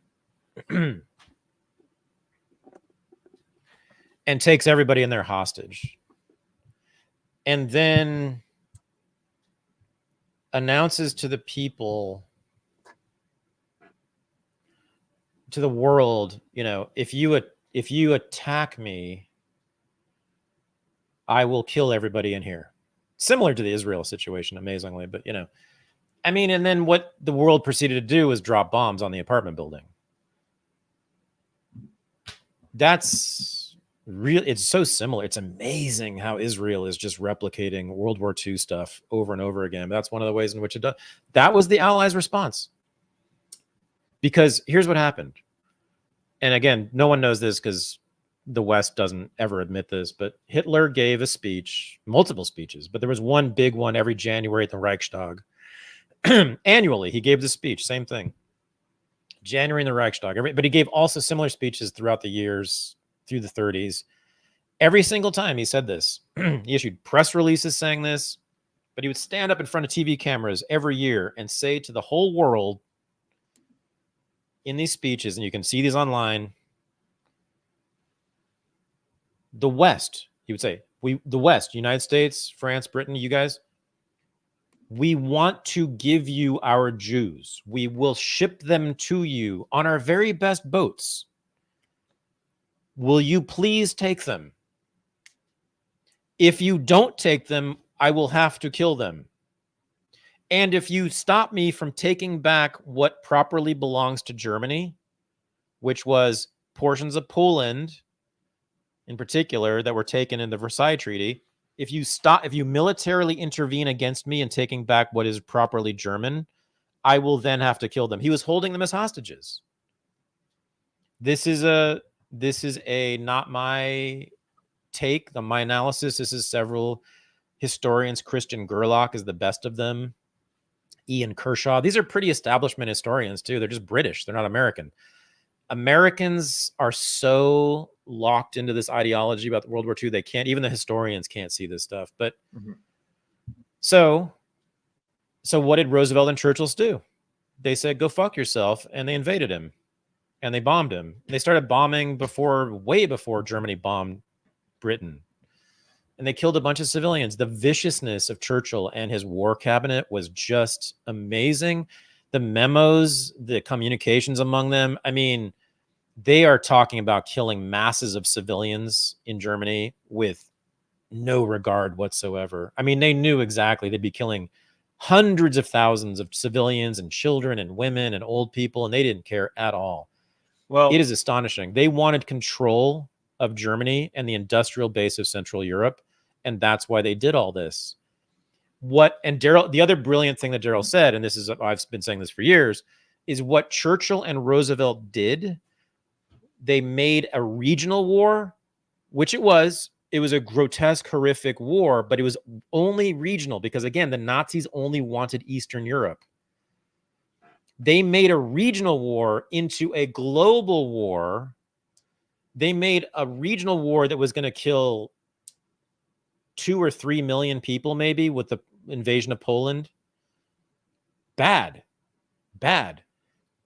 and takes everybody in there hostage, and then announces to the people, to the world, you know, if you attack me, I will kill everybody in here. Similar to the Israel situation, amazingly, but you know, I mean, and then what the world proceeded to do was drop bombs on the apartment building. That's real. It's so similar. It's amazing how Israel is just replicating World War II stuff over and over again. That's one of the ways in which it does. That was the Allies' response. Because here's what happened. And again, no one knows this because the West doesn't ever admit this, but Hitler gave a speech, multiple speeches, but there was one big one every January at the Reichstag. Annually, he gave the speech, same thing. January in the Reichstag, but he gave also similar speeches throughout the years, through the 30s. Every single time he said this. He issued press releases saying this, but he would stand up in front of TV cameras every year and say to the whole world in these speeches, and you can see these online, the West, he would say, the West, United States, France, Britain, you guys, we want to give you our Jews. We will ship them to you on our very best boats. Will you please take them? If you don't take them, I will have to kill them. And if you stop me from taking back what properly belongs to Germany, which was portions of Poland in particular that were taken in the Versailles Treaty, if you militarily intervene against me in taking back what is properly German, I will then have to kill them. He was holding them as hostages. This is not my take, my analysis. This is several historians. Christian Gerlach is the best of them. Ian Kershaw. These are pretty establishment historians too. They're just British. They're not American. Americans are so locked into this ideology about World War II. They can't, even the historians can't see this stuff. But so what did Roosevelt and Churchill do? They said, go fuck yourself. And they invaded him and they bombed him. They started bombing way before Germany bombed Britain. And they killed a bunch of civilians. The viciousness of Churchill and his war cabinet was just amazing. The memos, the communications among them. I mean, they are talking about killing masses of civilians in Germany with no regard whatsoever. I mean, they knew exactly they'd be killing hundreds of thousands of civilians and children and women and old people, and they didn't care at all. Well, it is astonishing. They wanted control of Germany and the industrial base of Central Europe, and that's why they did all this. The other brilliant thing that Daryl said, and this is, I've been saying this for years, is what Churchill and Roosevelt did. They made a regional war, which it was a grotesque, horrific war, but it was only regional because, again, the Nazis only wanted Eastern Europe. They made a regional war into a global war. They made a regional war that was going to kill 2 or 3 million people, maybe, with the invasion of Poland. Bad.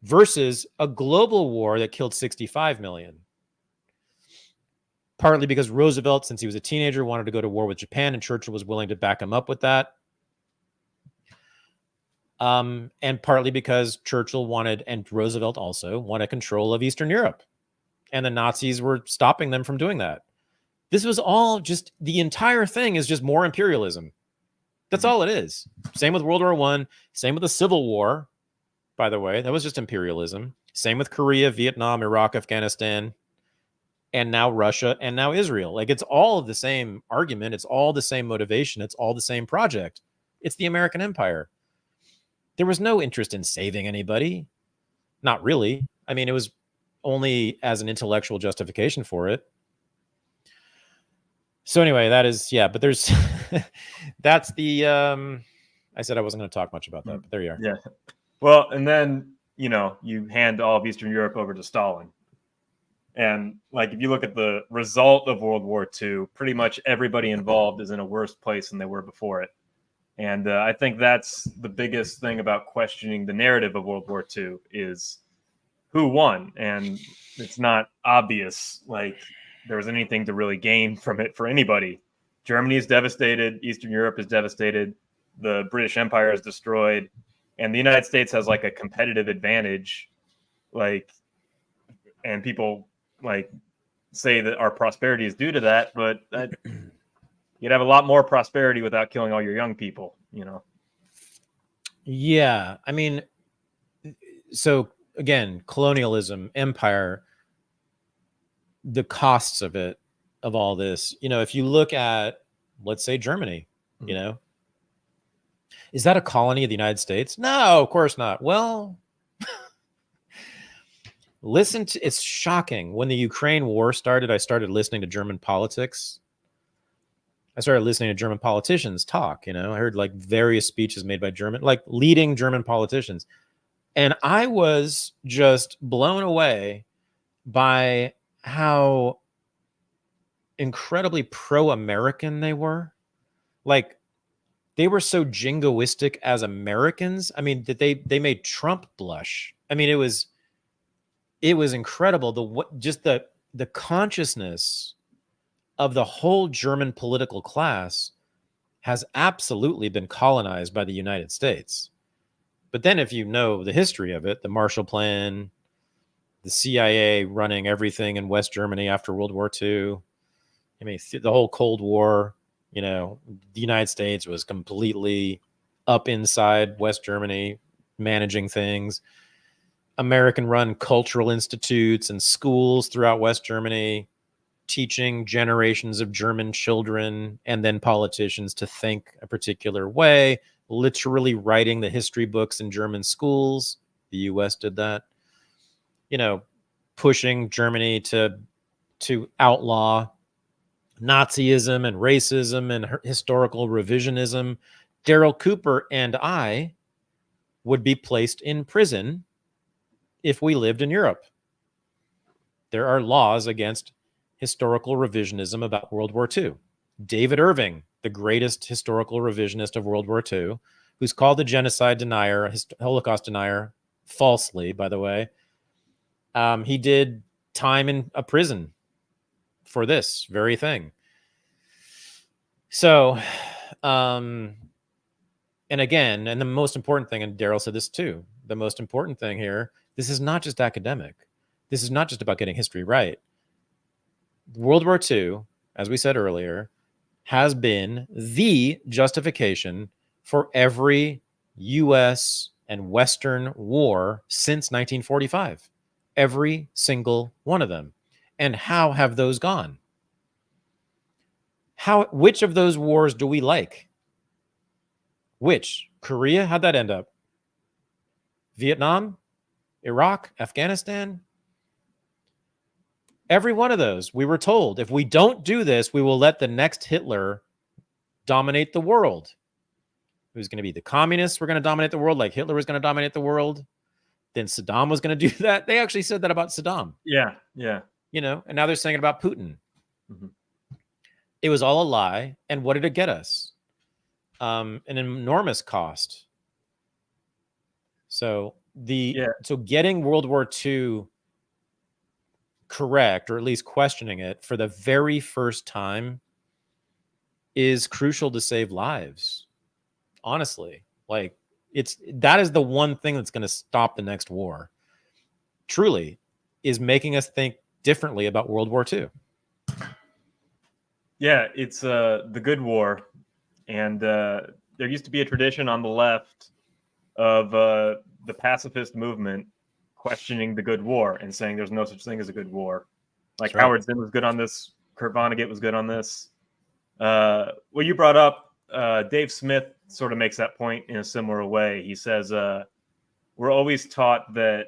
Versus a global war that killed 65 million. Partly because Roosevelt, since he was a teenager, wanted to go to war with Japan, and Churchill was willing to back him up with that. And partly because Churchill wanted, and Roosevelt also, wanted control of Eastern Europe. And the Nazis were stopping them from doing that. This was all just, the entire thing is just more imperialism. That's all it is. Same with World War I. Same with the Civil War, by the way. That was just imperialism. Same with Korea, Vietnam, Iraq, Afghanistan, and now Russia, and now Israel. Like, it's all of the same argument. It's all the same motivation. It's all the same project. It's the American empire. There was no interest in saving anybody. Not really. I mean, it was only as an intellectual justification for it. So anyway, that is, yeah, but there's, that's the, I said I wasn't going to talk much about that, but there you are. Yeah. Well, and then, you hand all of Eastern Europe over to Stalin. And like, if you look at the result of World War II, pretty much everybody involved is in a worse place than they were before it. And I think that's the biggest thing about questioning the narrative of World War II is who won. And it's not obvious like there was anything to really gain from it for anybody. Germany is devastated. Eastern Europe is devastated. The British Empire is destroyed. And the United States has like a competitive advantage. Like, and people like say that our prosperity is due to that, but you'd have a lot more prosperity without killing all your young people, you know? Yeah. I mean, so again, colonialism, empire, the costs of it, of all this, you know, if you look at, let's say, Germany, you know, is that a colony of the United States? No, of course not. Well, listen to, it's shocking. When the Ukraine war started, I started listening to German politics. I started listening to German politicians talk, you know, I heard like various speeches made by German, like leading German politicians. And I was just blown away by how incredibly pro-American they were. Like they were so jingoistic as Americans. I mean, that they made Trump blush. I mean, it was incredible. Just the consciousness of the whole German political class has absolutely been colonized by the United States. But then if you know the history of it, the Marshall Plan, the CIA running everything in West Germany after World War II, I mean, the whole Cold War, you know, the United States was completely up inside West Germany, managing things. American-run cultural institutes and schools throughout West Germany, teaching generations of German children and then politicians to think a particular way, literally writing the history books in German schools. The US did that. You know, pushing Germany to outlaw Nazism and racism and historical revisionism. Daryl Cooper and I would be placed in prison if we lived in Europe. There are laws against historical revisionism about World War II. David Irving, the greatest historical revisionist of World War II, who's called a genocide denier, a Holocaust denier, falsely, by the way. He did time in a prison for this very thing. So, and again, and the most important thing, and Daryl said this too, the most important thing here, this is not just academic. This is not just about getting history right. World War II, as we said earlier, has been the justification for every U.S. and Western war since 1945. Every single one of them. And how have those gone? Which of those wars do we like? Which? Korea? How'd that end up? Vietnam? Iraq? Afghanistan? Every one of those, we were told, if we don't do this, we will let the next Hitler dominate the world. Who's going to be the communists were going to dominate the world, like Hitler was going to dominate the world. Then Saddam was going to do that. They actually said that about Saddam. Yeah, yeah. You know, and now they're saying it about Putin. Mm-hmm. It was all a lie. And what did it get us? An enormous cost. So so getting World War II correct, or at least questioning it for the very first time, is crucial to save lives. Honestly, like that is the one thing that's going to stop the next war. Truly, is making us think differently about World War II. Yeah, it's the good war, and there used to be a tradition on the left of the pacifist movement questioning the good war and saying there's no such thing as a good war. Like right. Howard Zinn was good on this. Kurt Vonnegut was good on this. What you brought up, Dave Smith sort of makes that point in a similar way. He says, we're always taught that,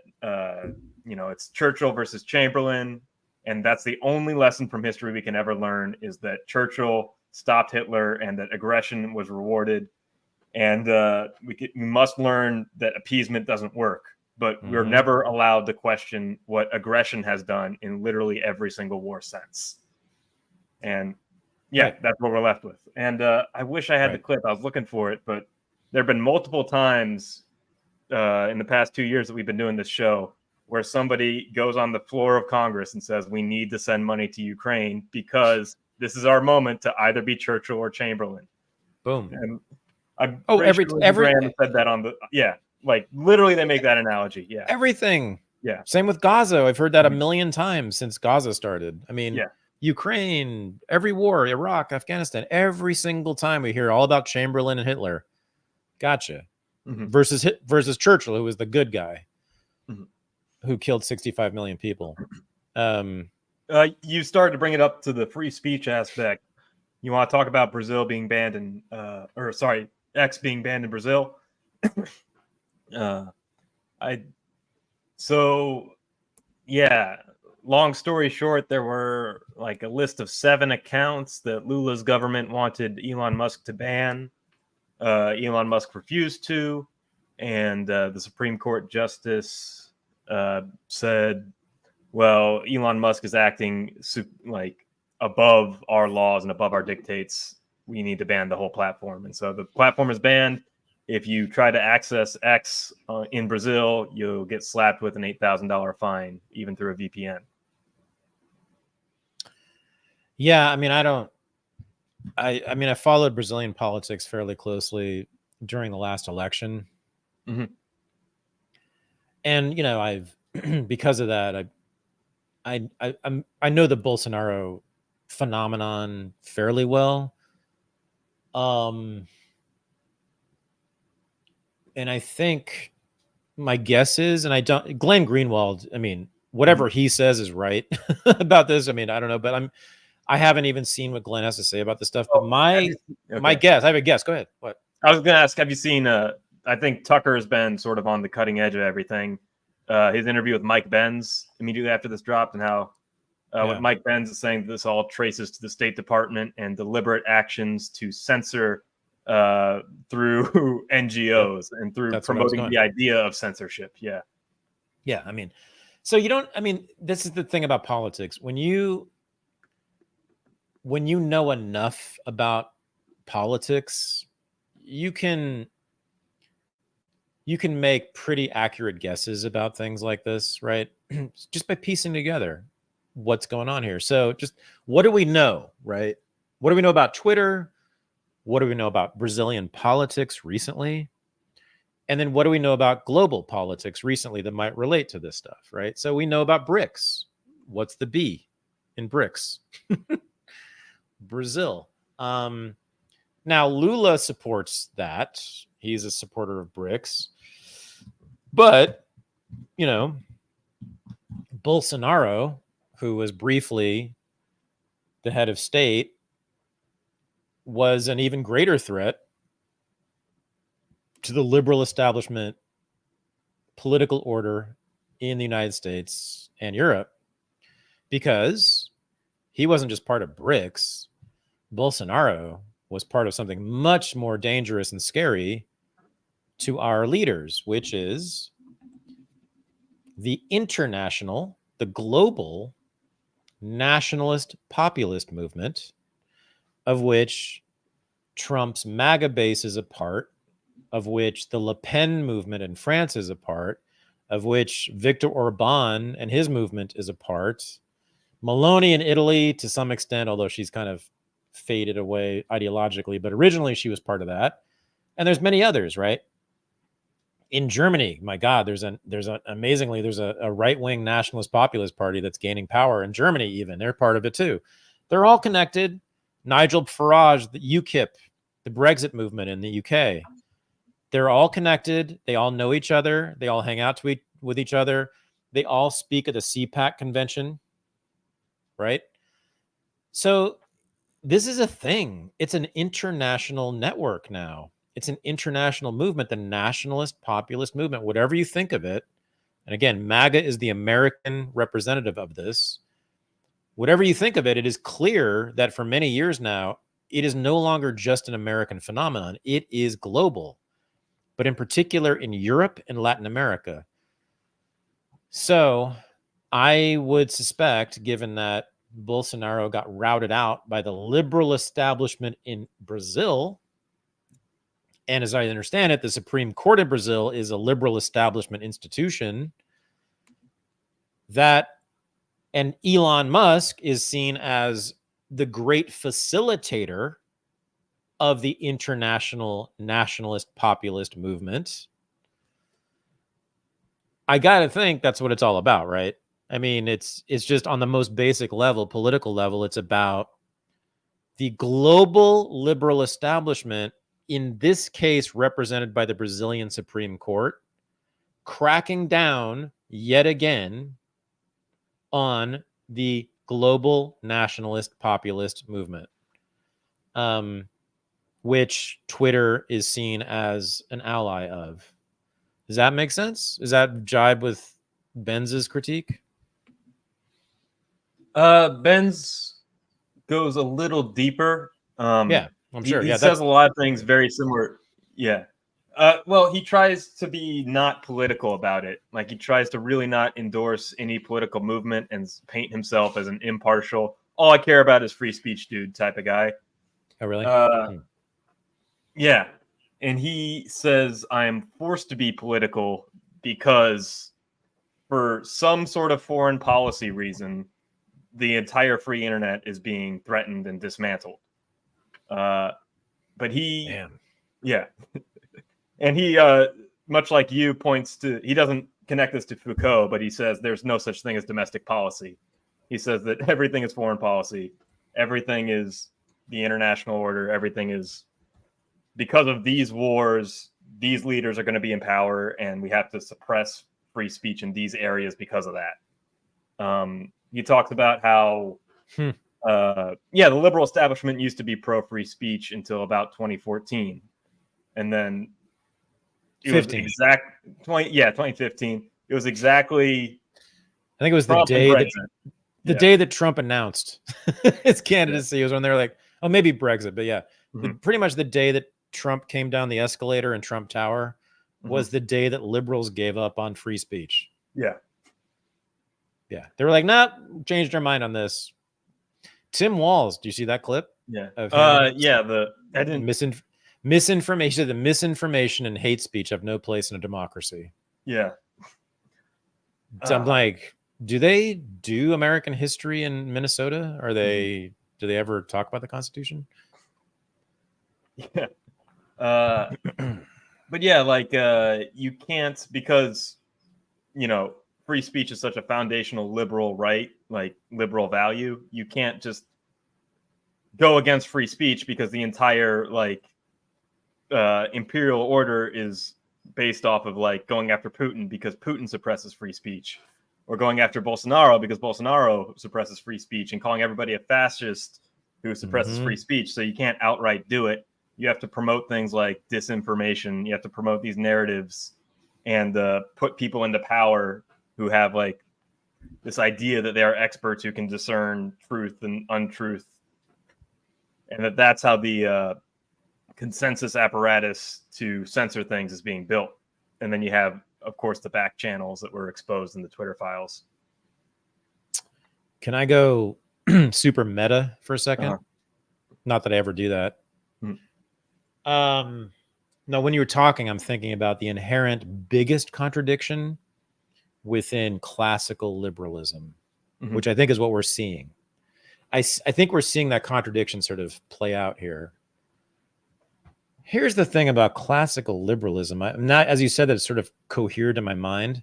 it's Churchill versus Chamberlain. And that's the only lesson from history we can ever learn, is that Churchill stopped Hitler and that aggression was rewarded. And we must learn that appeasement doesn't work. But we're never allowed to question what aggression has done in literally every single war since. And, Yeah, Right. that's what we're left with. And I wish I had the clip. I was looking for it, but there have been multiple times in the past 2 years that we've been doing this show where somebody goes on the floor of Congress and says, we need to send money to Ukraine because this is our moment to either be Churchill or Chamberlain. Boom. And I'm every Graham said that on the, like literally they make that analogy. Yeah. Everything. Yeah. Same with Gaza. I've heard that a million times since Gaza started. I mean, yeah. Ukraine, every war, Iraq, Afghanistan, every single time we hear all about Chamberlain and Hitler. Gotcha. Versus Churchill, who was the good guy who killed 65 million people. You started to bring it up to the free speech aspect. You want to talk about Brazil being banned in, X being banned in Brazil? Long story short, there were like a list of 7 accounts that Lula's government wanted Elon Musk to ban. Elon Musk refused to, and the Supreme Court justice said, well, Elon Musk is acting like above our laws and above our dictates. We need to ban the whole platform. And so the platform is banned. If you try to access X in Brazil, you'll get slapped with an $8,000 fine, even through a VPN. Yeah, I mean, I followed Brazilian politics fairly closely during the last election. And, I've, because of that, I know the Bolsonaro phenomenon fairly well. And I think my guess is, and Glenn Greenwald, I mean, whatever he says is right about this. I mean, I don't know, but I haven't even seen what Glenn has to say about this stuff. But my guess, I have a guess. Go ahead. What? I was going to ask, have you seen, I think Tucker has been sort of on the cutting edge of everything. His interview with Mike Benz immediately after this dropped, and how what Mike Benz is saying, this all traces to the State Department and deliberate actions to censor through NGOs and through promoting the idea of censorship. Yeah. Yeah. I mean, so this is the thing about politics. When you know enough about politics, you can make pretty accurate guesses about things like this, right? Just by piecing together what's going on here. So just what do we know, right? What do we know about Twitter? What do we know about Brazilian politics recently? And then what do we know about global politics recently that might relate to this stuff, right? So we know about BRICS. What's the B in BRICS? Brazil. Now, Lula supports that. He's a supporter of BRICS. But, Bolsonaro, who was briefly the head of state, was an even greater threat to the liberal establishment political order in the United States and Europe, because he wasn't just part of BRICS. Bolsonaro was part of something much more dangerous and scary to our leaders, which is the global nationalist populist movement, of which Trump's MAGA base is a part, of which the Le Pen movement in France is a part, of which Viktor Orban and his movement is a part, Meloni in Italy to some extent, although she's kind of faded away ideologically, but originally she was part of that. And there's many others, right? In Germany, my God, there's a right-wing nationalist populist party that's gaining power in Germany. Even they're part of it too. They're all connected. Nigel Farage, the UKIP, the Brexit movement in the UK. They're all connected. They all know each other. They all hang out with each other. They all speak at the CPAC convention, right? So this is a thing. It's an international network now. It's an international movement, the nationalist populist movement, whatever you think of it. And again, MAGA is the American representative of this. Whatever you think of it, it is clear that for many years now, it is no longer just an American phenomenon. It is global, but in particular in Europe and Latin America. So I would suspect, given that Bolsonaro got routed out by the liberal establishment in Brazil. And as I understand it, the Supreme Court of Brazil is a liberal establishment institution and Elon Musk is seen as the great facilitator of the international nationalist populist movement. I got to think that's what it's all about, right? I mean, it's just on the most basic level, political level, it's about the global liberal establishment, in this case represented by the Brazilian Supreme Court, cracking down yet again on the global nationalist populist movement, which Twitter is seen as an ally of. Does that make sense? Does that jibe with Benz's critique? Benz goes a little deeper. Yeah, I'm sure. He says a lot of things very similar. Yeah. Well, he tries to be not political about it. Like, he tries to really not endorse any political movement and paint himself as an impartial, all I care about is free speech dude type of guy. Oh, really? Yeah. And he says, I am forced to be political because for some sort of foreign policy reason, the entire free internet is being threatened and dismantled. But he, Damn. Yeah. And he, much like you, points to, he doesn't connect this to Foucault, but he says there's no such thing as domestic policy. He says that everything is foreign policy. Everything is the international order. Everything is, because of these wars, these leaders are going to be in power, and we have to suppress free speech in these areas because of that. He talks about how, the liberal establishment used to be pro-free speech until about 2014. And then it 15. was 2015. It was exactly, I think it was Trump the day that Trump announced his candidacy. It was when they were like, oh, maybe Brexit, but yeah, pretty much the day that Trump came down the escalator in Trump Tower was the day that liberals gave up on free speech. Yeah. Yeah. They were like, nah, changed our mind on this. Tim Walz, do you see that clip? Yeah. I didn't misinformation. He said the misinformation and hate speech have no place in a democracy. Yeah. So I'm like, do they do American history in Minnesota? Do they ever talk about the Constitution? Yeah. But yeah, like, you can't, because, free speech is such a foundational liberal right, like liberal value. You can't just go against free speech because the entire imperial order is based off of like going after Putin because Putin suppresses free speech, or going after Bolsonaro because Bolsonaro suppresses free speech, and calling everybody a fascist who suppresses free speech. So you can't outright do it. You have to promote things like disinformation. You have to promote these narratives and put people into power who have like this idea that they are experts who can discern truth and untruth. And that's how the consensus apparatus to censor things is being built. And then you have, of course, the back channels that were exposed in the Twitter files. Can I go super meta for a second? Not that I ever do that. No, when you were talking, I'm thinking about the inherent biggest contradiction within classical liberalism, which I think is what we're seeing. I think we're seeing that contradiction sort of play out here. Here's the thing about classical liberalism. I'm not, as you said, that it's sort of cohered in my mind.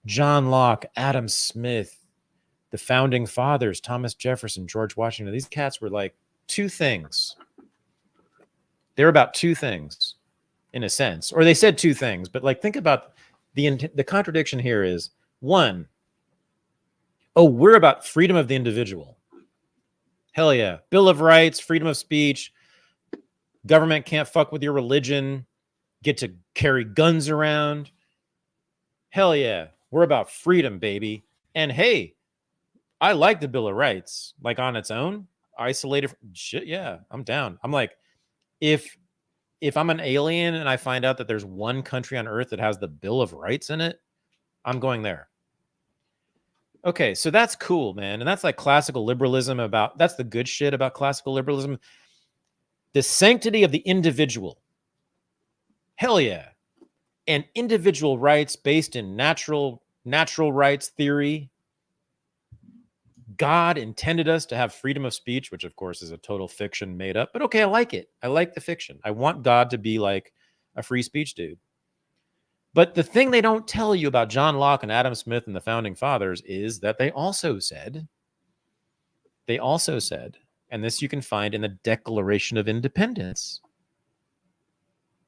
John Locke, Adam Smith, the founding fathers, Thomas Jefferson, George Washington, these cats were like two things. They're about two things in a sense, or they said two things, but like, think about the contradiction here is one, we're about freedom of the individual. Hell yeah. Bill of Rights, freedom of speech. Government can't fuck with your religion. Get to carry guns around. Hell yeah. We're about freedom, baby. And hey, I like the Bill of Rights, like on its own, isolated shit. Yeah, I'm down. I'm like, if I'm an alien and I find out that there's one country on earth that has the Bill of Rights in it, I'm going there. Okay, so that's cool, man. And that's like classical liberalism that's the good shit about classical liberalism. The sanctity of the individual. Hell yeah. And individual rights based in natural rights theory. God intended us to have freedom of speech, which of course is a total fiction made up. But okay, I like it. I like the fiction. I want God to be like a free speech dude. But the thing they don't tell you about John Locke and Adam Smith and the founding fathers is that they also said, and this you can find in the Declaration of Independence,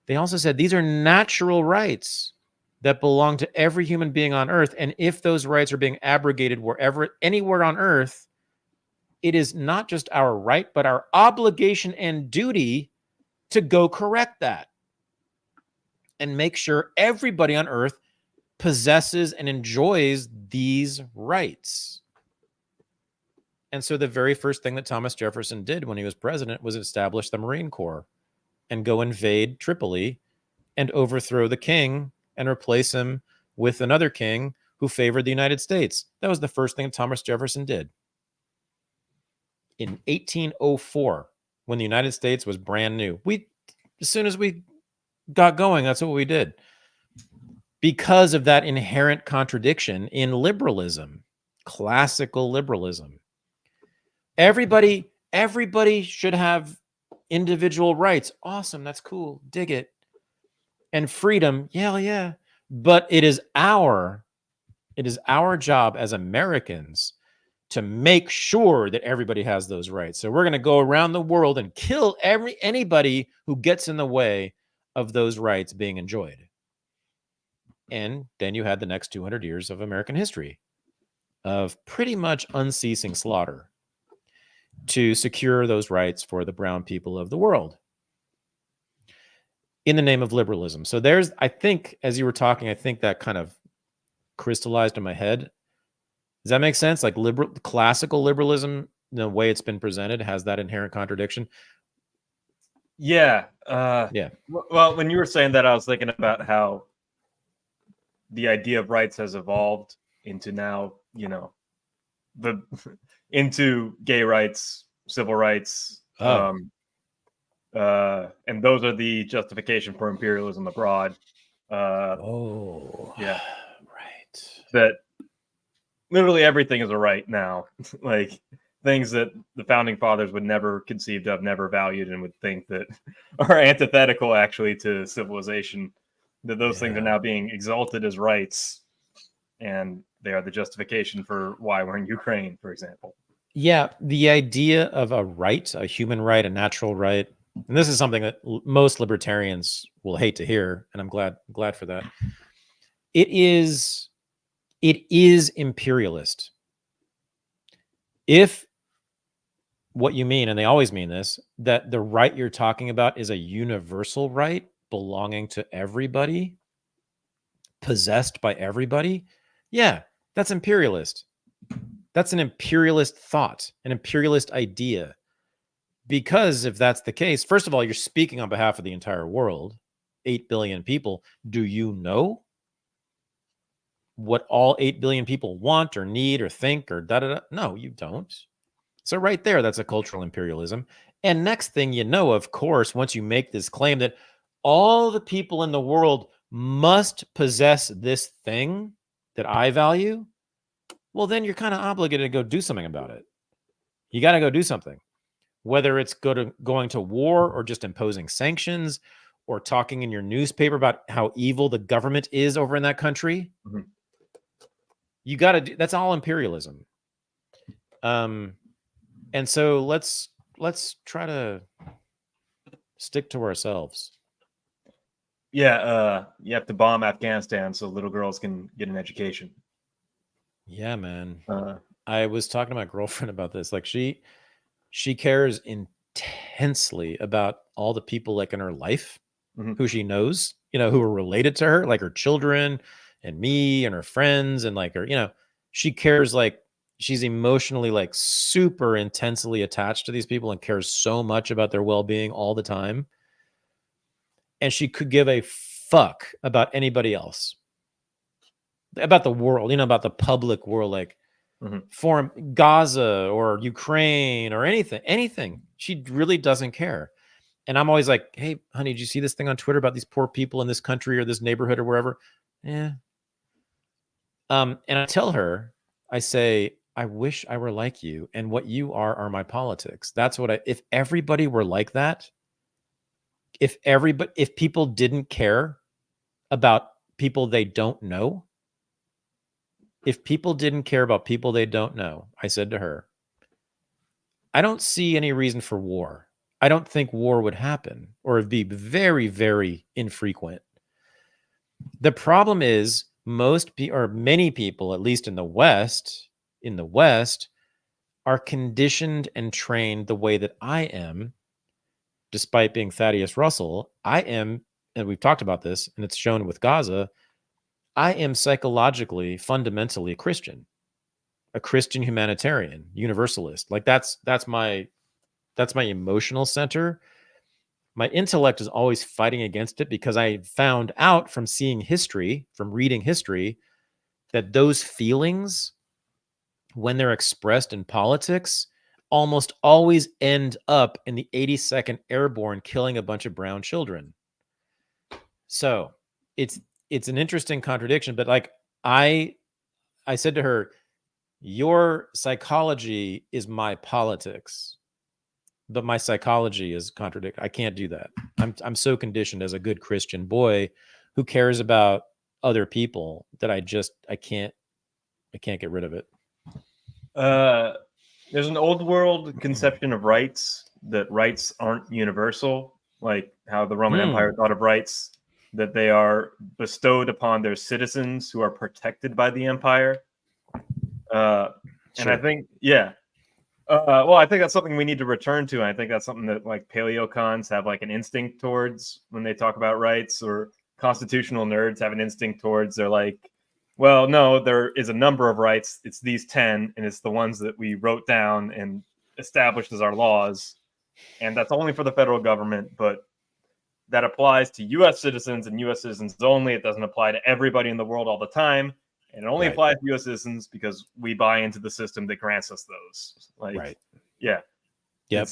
they also said these are natural rights that belong to every human being on earth. And if those rights are being abrogated anywhere on earth, it is not just our right, but our obligation and duty to go correct that and make sure everybody on earth possesses and enjoys these rights. And so the very first thing that Thomas Jefferson did when he was president was establish the Marine Corps and go invade Tripoli and overthrow the king and replace him with another king who favored the United States. That was the first thing Thomas Jefferson did. In 1804, when the United States was brand new, as soon as we got going, that's what we did. Because of that inherent contradiction in liberalism, classical liberalism. Everybody should have individual rights. Awesome, that's cool. Dig it. And freedom, yeah. But it is our job as Americans to make sure that everybody has those rights. So we're going to go around the world and kill anybody who gets in the way of those rights being enjoyed. And then you had the next 200 years of American history of pretty much unceasing slaughter to secure those rights for the brown people of the world in the name of liberalism. So I think, as you were talking, I think that kind of crystallized in my head. Does that make sense? Like classical liberalism, the way it's been presented, has that inherent contradiction. Yeah. Yeah. Well, when you were saying that, I was thinking about how the idea of rights has evolved into now, into gay rights, civil rights. And those are the justification for imperialism abroad. Yeah. Right. That literally everything is a right now. Like things that the founding fathers would never conceived of, never valued, and would think that are antithetical actually to civilization, that those things are now being exalted as rights, and they are the justification for why we're in Ukraine, for example. Yeah, the idea of a right, a human right, a natural right, and this is something that most libertarians will hate to hear, and I'm glad for that. It is imperialist. If what you mean, and they always mean this, that the right you're talking about is a universal right belonging to everybody, possessed by everybody, yeah, that's imperialist. That's an imperialist thought, an imperialist idea. Because if that's the case, first of all, you're speaking on behalf of the entire world, 8 billion people. Do you know what all 8 billion people want or need or think or da-da-da? No, you don't. So right there, that's a cultural imperialism. And next thing you know, of course, once you make this claim that all the people in the world must possess this thing that I value, well, then you're kind of obligated to go do something about it. You got to go do something, whether it's going to war or just imposing sanctions or talking in your newspaper about how evil the government is over in that country. Mm-hmm. You got to do, that's all imperialism. And so let's try to stick to ourselves. Yeah, you have to bomb Afghanistan so little girls can get an education. Yeah, man. I was talking to my girlfriend about this. Like she cares intensely about all the people like in her life, mm-hmm. who she knows, who are related to her, like her children and me and her friends, and like her, she cares, like she's emotionally like super intensely attached to these people and cares so much about their well-being all the time. And she could give a fuck about anybody else, about the world, about the public world. Like for Gaza or Ukraine or anything. She really doesn't care. And I'm always like, hey, honey, did you see this thing on Twitter about these poor people in this country or this neighborhood or wherever? Yeah. And I tell her, I say, I wish I were like you, and what you are my politics. That's what if everybody were like that, if people didn't care about people they don't know, if people didn't care about people they don't know, I said to her, I don't see any reason for war. I don't think war would happen, or it'd be very, very infrequent. The problem is many people, at least in the West, are conditioned and trained the way that I am, despite being Thaddeus Russell. I am, and we've talked about this, and it's shown with Gaza, I am psychologically, fundamentally a Christian humanitarian, universalist. Like that's my emotional center. My intellect is always fighting against it because I found out from reading history, that those feelings, when they're expressed in politics, almost always end up in the 82nd Airborne killing a bunch of brown children. So it's an interesting contradiction, but like I said to her, your psychology is my politics, but my psychology is I can't do that. I'm so conditioned as a good Christian boy who cares about other people that I can't get rid of it. There's an old world conception of rights, that rights aren't universal, like how the Roman Empire thought of rights, that they are bestowed upon their citizens who are protected by the empire. And I think, well, I think that's something we need to return to. And I think that's something that like paleocons have like an instinct towards when they talk about rights, or constitutional nerds have an instinct towards. They're like, well, no, there is a number of rights. It's these 10, and it's the ones that we wrote down and established as our laws. And that's only for the federal government, but that applies to U.S. citizens and U.S. citizens only. It doesn't apply to everybody in the world all the time. And it only applies to U.S. citizens because we buy into the system that grants us those. Like, Yep.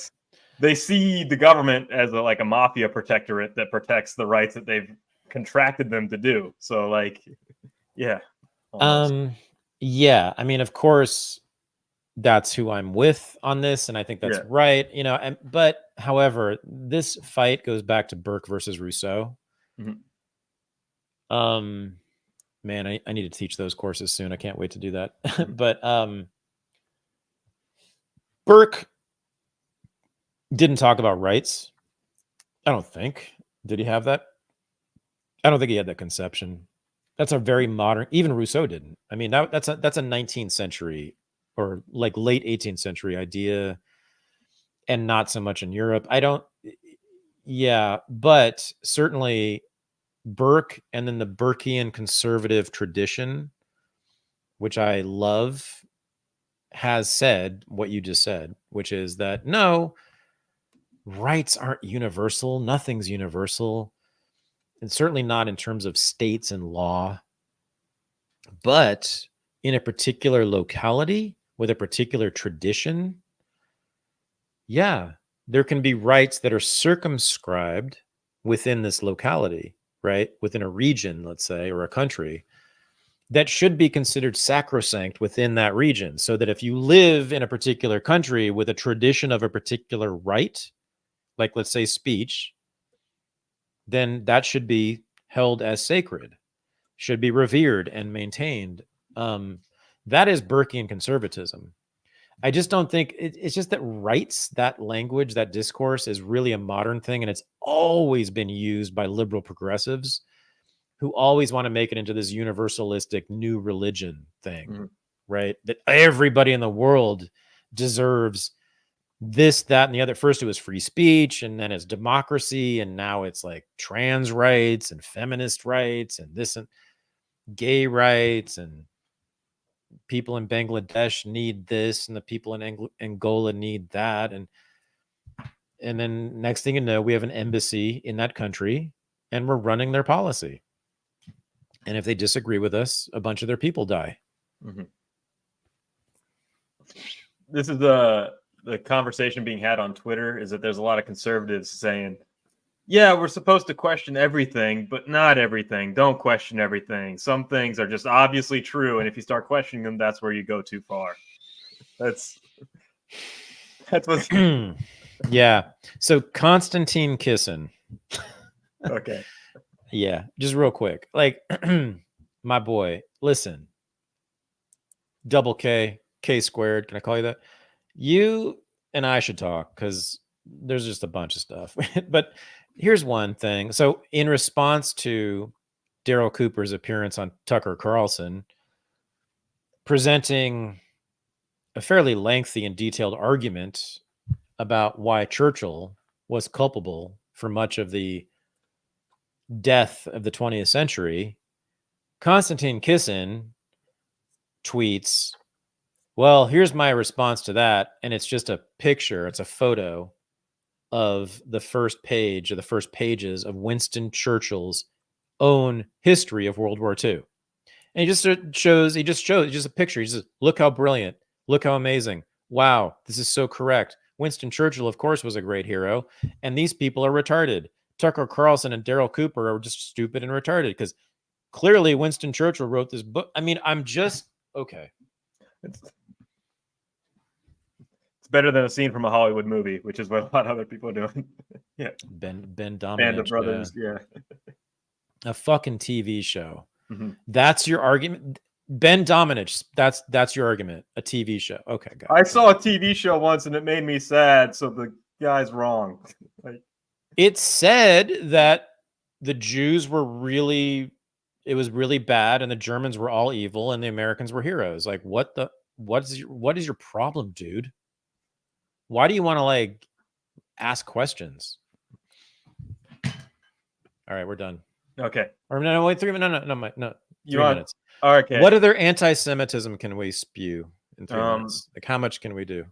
They see the government as a mafia protectorate that protects the rights that they've contracted them to do. So, like, almost. I mean, of course, that's who I'm with on this, and I think that's right. But however, this fight goes back to Burke versus Rousseau. Man, I need to teach those courses soon. I can't wait to do that. But Burke didn't talk about rights. I don't think. Did he have that? I don't think he had that conception. That's a very modern. Even Rousseau didn't. I mean, that's a 19th century or like late 18th century idea, and not so much in Europe. But certainly Burke, and then the Burkean conservative tradition, which I love, has said what you just said, which is that no, rights aren't universal. Nothing's universal. And certainly not in terms of states and law. But in a particular locality with a particular tradition, there can be rights that are circumscribed within this locality, right? Within a region, let's say, or a country, that should be considered sacrosanct within that region. So that if you live in a particular country with a tradition of a particular right, like let's say speech, then that should be held as sacred, should be revered and maintained. That is Burkean conservatism. I just don't think it's just that rights, that language, that discourse is really a modern thing. And it's always been used by liberal progressives who always want to make it into this universalistic new religion thing, right? That everybody in the world deserves this, that, and the other. First it was free speech, and then it's democracy, and now it's like trans rights and feminist rights and this and gay rights, and people in Bangladesh need this, and the people in Angola need that, and then next thing you know, we have an embassy in that country, and we're running their policy. And if they disagree with us, a bunch of their people die. this is the conversation being had on Twitter is that there's a lot of conservatives saying, yeah, we're supposed to question everything, but not everything. Don't question everything. Some things are just obviously true, and if you start questioning them, that's where you go too far. That's what's yeah. So Konstantin Kissen. okay. Yeah, just real quick. Like, my boy, listen. Double K, K squared. Can I call you that? You and I should talk because there's just a bunch of stuff. But here's one thing. So, in response to Daryl Cooper's appearance on Tucker Carlson, presenting a fairly lengthy and detailed argument about why Churchill was culpable for much of the death of the 20th century, Konstantin Kissen tweets, well, here's my response to that. And it's just a picture, it's a photo of the first page or the first pages of Winston Churchill's own history of World War II. And he just shows a picture. He says, look how brilliant, look how amazing. Wow, this is so correct. Winston Churchill, of course, was a great hero. And these people are retarded. Tucker Carlson and Daryl Cooper are just stupid and retarded because clearly Winston Churchill wrote this book. I mean, I'm just, okay. It's better than a scene from a Hollywood movie, which is what a lot of other people are doing. Yeah. Ben Dominich. Band of Brothers. Yeah. A fucking TV show. Mm-hmm. That's your argument. Ben Dominich. That's your argument. A TV show. Okay. Got I saw a TV show once and it made me sad. So the guy's wrong. Like, it said that the Jews were it was really bad and the Germans were all evil and the Americans were heroes. Like what is your problem, dude? Why do you want to like ask questions? All right, we're done. Okay. Or no, wait, 3 minutes. No. 3 minutes. Okay. What other anti-Semitism can we spew in 3 minutes? Like how much can we do?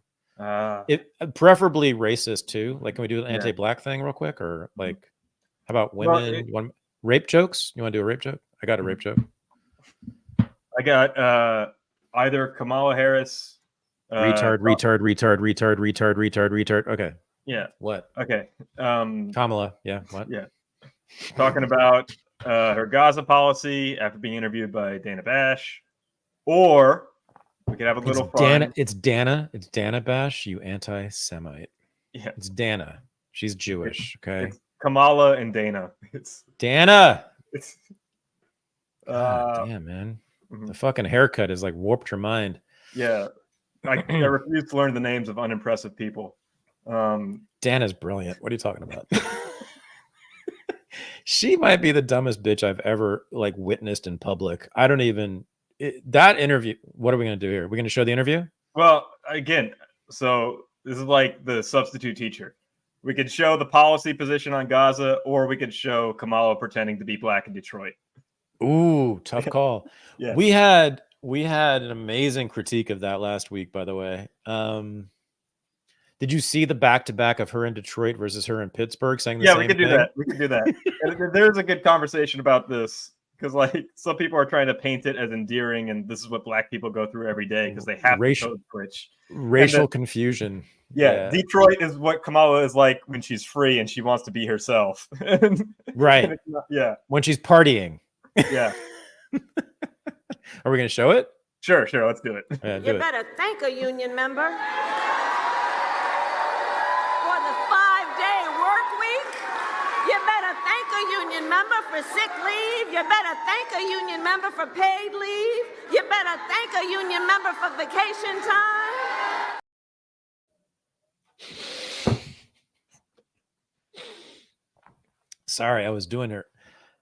Preferably racist too. Like, can we do an anti-black thing real quick? Or like, how about women? Rape jokes? You want to do a rape joke? I got a rape joke. I got either Kamala Harris. Retard. Okay. Yeah. What? Okay. Kamala. Yeah. What? Yeah. Talking about her Gaza policy after being interviewed by Dana Bash, or we could have a little fun. It's Dana Bash, you anti-Semite. Yeah. It's Dana. She's Jewish. Okay. It's Kamala and Dana. It's Dana. It's damn, man. The fucking haircut is like warped her mind. Yeah. I refuse to learn the names of unimpressive people. Dana's brilliant. What are you talking about? She might be the dumbest bitch I've ever like witnessed in public. I don't even that interview. What are we going to do here? Are we going to show the interview? Well, again, so this is like the substitute teacher. We could show the policy position on Gaza, or we could show Kamala pretending to be black in Detroit. Ooh, tough call. Yeah. We had an amazing critique of that last week, by the way. Did you see the back-to-back of her in Detroit versus her in Pittsburgh saying the same thing? Yeah, we could do that. And there's a good conversation about this because, like, some people are trying to paint it as endearing, and this is what black people go through every day because they have to code switch. Racial confusion. Yeah, Detroit is what Kamala is like when she's free and she wants to be herself. Right. Yeah. When she's partying. Yeah. Are we going to show it? Sure. Let's do it. Yeah, you better thank a union member for the 5-day work week. You better thank a union member for sick leave. You better thank a union member for paid leave. You better thank a union member for vacation time. Sorry, I was doing her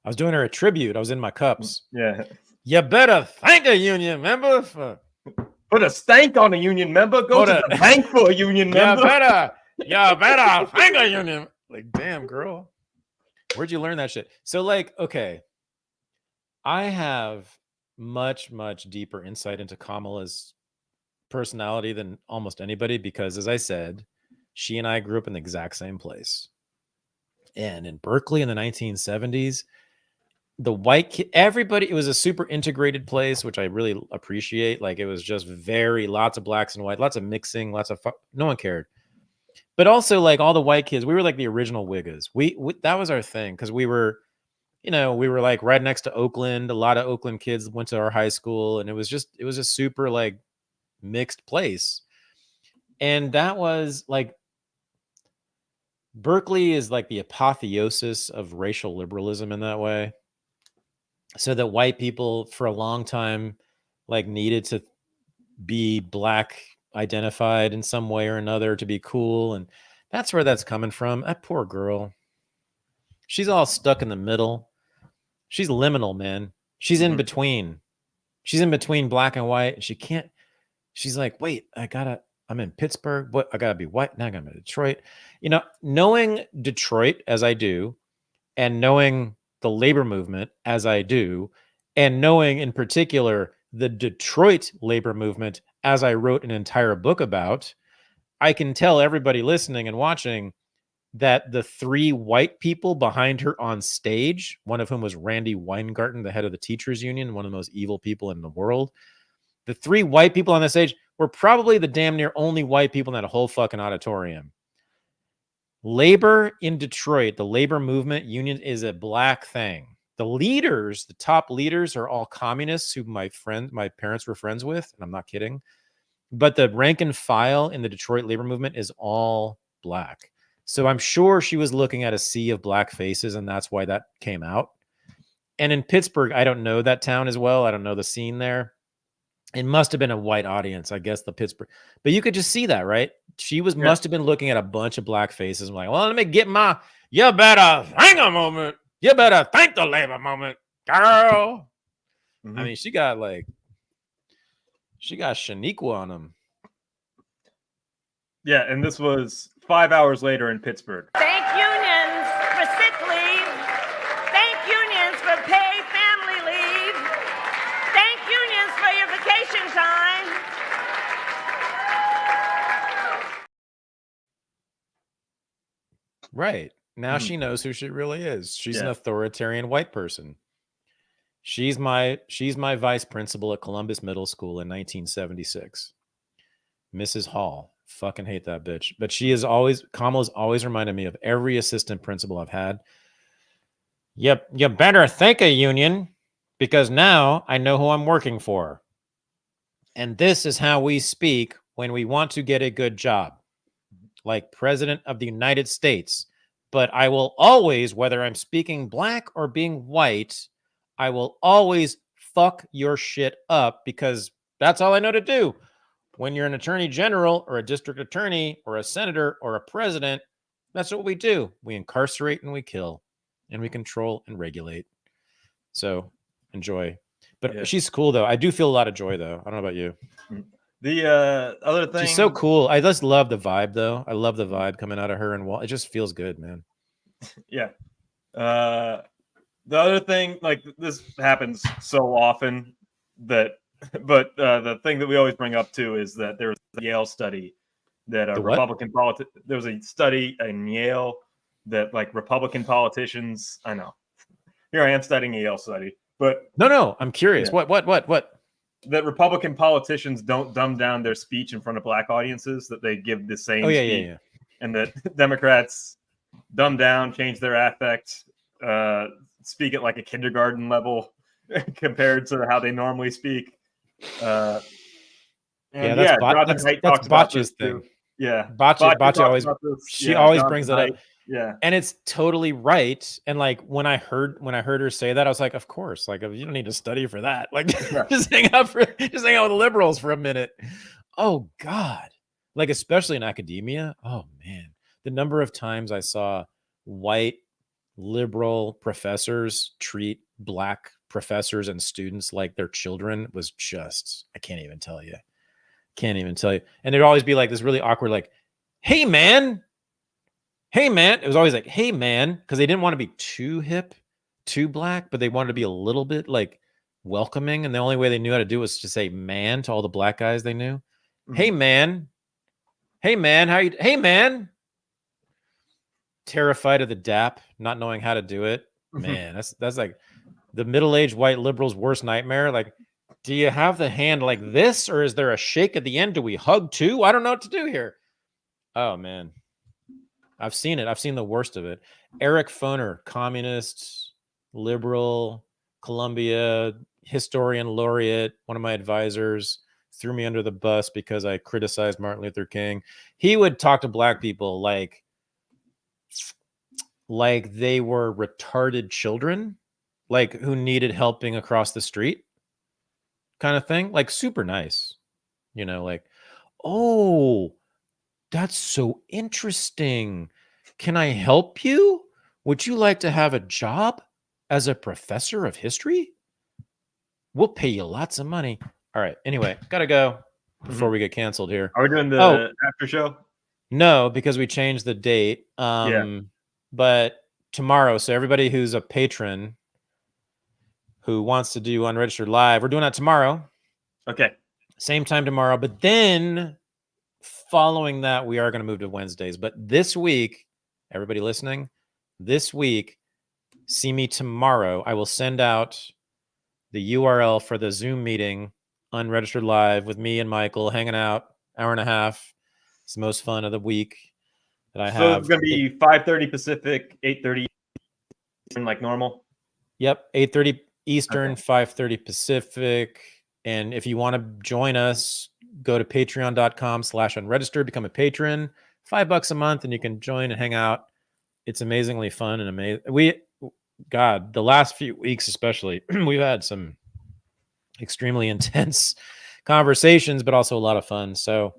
a tribute. I was in my cups. Yeah. You better thank a union member for put a stank on a union member. Go to the bank for a union member. You better thank a union. Like, damn, girl. Where'd you learn that shit? So, like, okay. I have much, much deeper insight into Kamala's personality than almost anybody because, as I said, she and I grew up in the exact same place. And in Berkeley in the 1970s, the white kid, everybody, it was a super integrated place, which I really appreciate. Like, it was just lots of blacks and white, lots of mixing, no one cared. But also, like, all the white kids, we were like the original Wiggas. We that was our thing, because we were, we were like right next to Oakland. A lot of Oakland kids went to our high school, and it was a super like mixed place. And that was like, Berkeley is like the apotheosis of racial liberalism in that way. So that white people for a long time like needed to be black identified in some way or another to be cool. And that's where that's coming from. That poor girl. She's all stuck in the middle. She's liminal, man. She's in between. She's in between black and white. She's like, wait, I'm in Pittsburgh. What? I gotta be white. Now I'm in Detroit. Knowing Detroit as I do, and knowing the labor movement as I do, and knowing in particular the Detroit labor movement as I wrote an entire book about, I can tell everybody listening and watching that the three white people behind her on stage, one of whom was Randy Weingarten, the head of the teachers union, one of the most evil people in the world. The three white people on the stage were probably the damn near only white people in that whole fucking auditorium. Labor in Detroit, the labor movement union, is a black thing. The top leaders are all communists who my parents were friends with, and I'm not kidding. But the rank and file in the Detroit labor movement is all black. So I'm sure she was looking at a sea of black faces, and that's why that came out. And in Pittsburgh, I don't know that town as well. I don't know the scene there. It must have been a white audience, I guess, the Pittsburgh. But you could just see that, right? She must have been looking at a bunch of black faces. I'm like, well, let me get you better thank a moment. You better thank the labor moment, girl. I mean, she got Shaniqua on them. Yeah, and this was 5 hours later in Pittsburgh. Thank unions for sick leave. Thank unions for paid family leave. Thank unions for your vacation time. Right. Now she knows who she really is. She's an authoritarian white person. She's my vice principal at Columbus Middle School in 1976. Mrs. Hall. Fucking hate that bitch. But Kamala's always reminded me of every assistant principal I've had. Yep, you better thank a union, because now I know who I'm working for. And this is how we speak when we want to get a good job. Like President of the United States. But I will always, whether I'm speaking black or being white, I will always fuck your shit up, because that's all I know to do. When you're an attorney general or a district attorney or a senator or a president, that's what we do. We incarcerate and we kill, and we control and regulate. So enjoy. But she's cool, though. I do feel a lot of joy, though. I don't know about you. The other thing, she's so cool. I just love the vibe, though. I love the vibe coming out of her, and it just feels good, man. Yeah. The other thing, like, this happens so often but the thing that we always bring up too is that there was a Yale study that there was a study in Yale that, like, Republican politicians. I know. Here I am studying a Yale study, but no, I'm curious. Yeah. What? That Republican politicians don't dumb down their speech in front of black audiences, that they give the same speech. Yeah. And that Democrats dumb down, change their affect, speak at like a kindergarten level compared to how they normally speak. That's Batya's thing. Yeah, Batya always always brings that up. Yeah, and it's totally right. And like when I heard her say that, I was like, of course, like, you don't need to study for that. Like, just hang out with the liberals for a minute. Oh God, like, especially in academia. Oh man, the number of times I saw white liberal professors treat black professors and students like their children was just, I can't even tell you. And there'd always be like this really awkward, like, hey man. It was always like, hey man, because they didn't want to be too hip, too black, but they wanted to be a little bit like welcoming. And the only way they knew how to do was to say man to all the black guys they knew. Mm-hmm. Hey man, hey man. Terrified of the DAP, not knowing how to do it. Man, that's like the middle-aged white liberal's worst nightmare. Like, do you have the hand like this, or is there a shake at the end? Do we hug too? I don't know what to do here. Oh man, I've seen it. I've seen the worst of it. Eric Foner, communist, liberal, Columbia historian laureate, one of my advisors, threw me under the bus because I criticized Martin Luther King. He would talk to black people like they were retarded children, like who needed helping across the street kind of thing. Like super nice, like, oh, that's so interesting. Can I help you? Would you like to have a job as a professor of history? We'll pay you lots of money. All right. Anyway, gotta go before we get canceled here. Are we doing the after show? No, because we changed the date. But tomorrow, so everybody who's a patron who wants to do Unregistered Live, we're doing that tomorrow. Okay. Same time tomorrow. But then following that, we are going to move to Wednesdays. But this week, everybody listening, this week, see me tomorrow. I will send out the URL for the Zoom meeting, Unregistered Live, with me and Michael hanging out, hour and a half. It's the most fun of the week that I have. So it's going to be 5:30 Pacific, 8:30 Eastern, like normal? Yep, 8:30 Eastern, 5:30 Pacific. And if you want to join us, go to patreon.com/unregistered, become a patron, $5 a month, and you can join and hang out. It's amazingly fun and amazing. The last few weeks, especially, we've had some extremely intense conversations, but also a lot of fun. So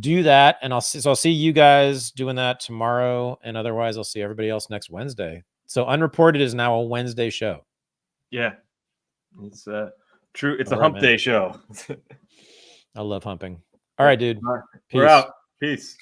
do that. And I'll see you guys doing that tomorrow. And otherwise I'll see everybody else next Wednesday. So Unreported is now a Wednesday show. Yeah. It's true. It's a hump day show. I love humping. All right, dude. We're out. Peace.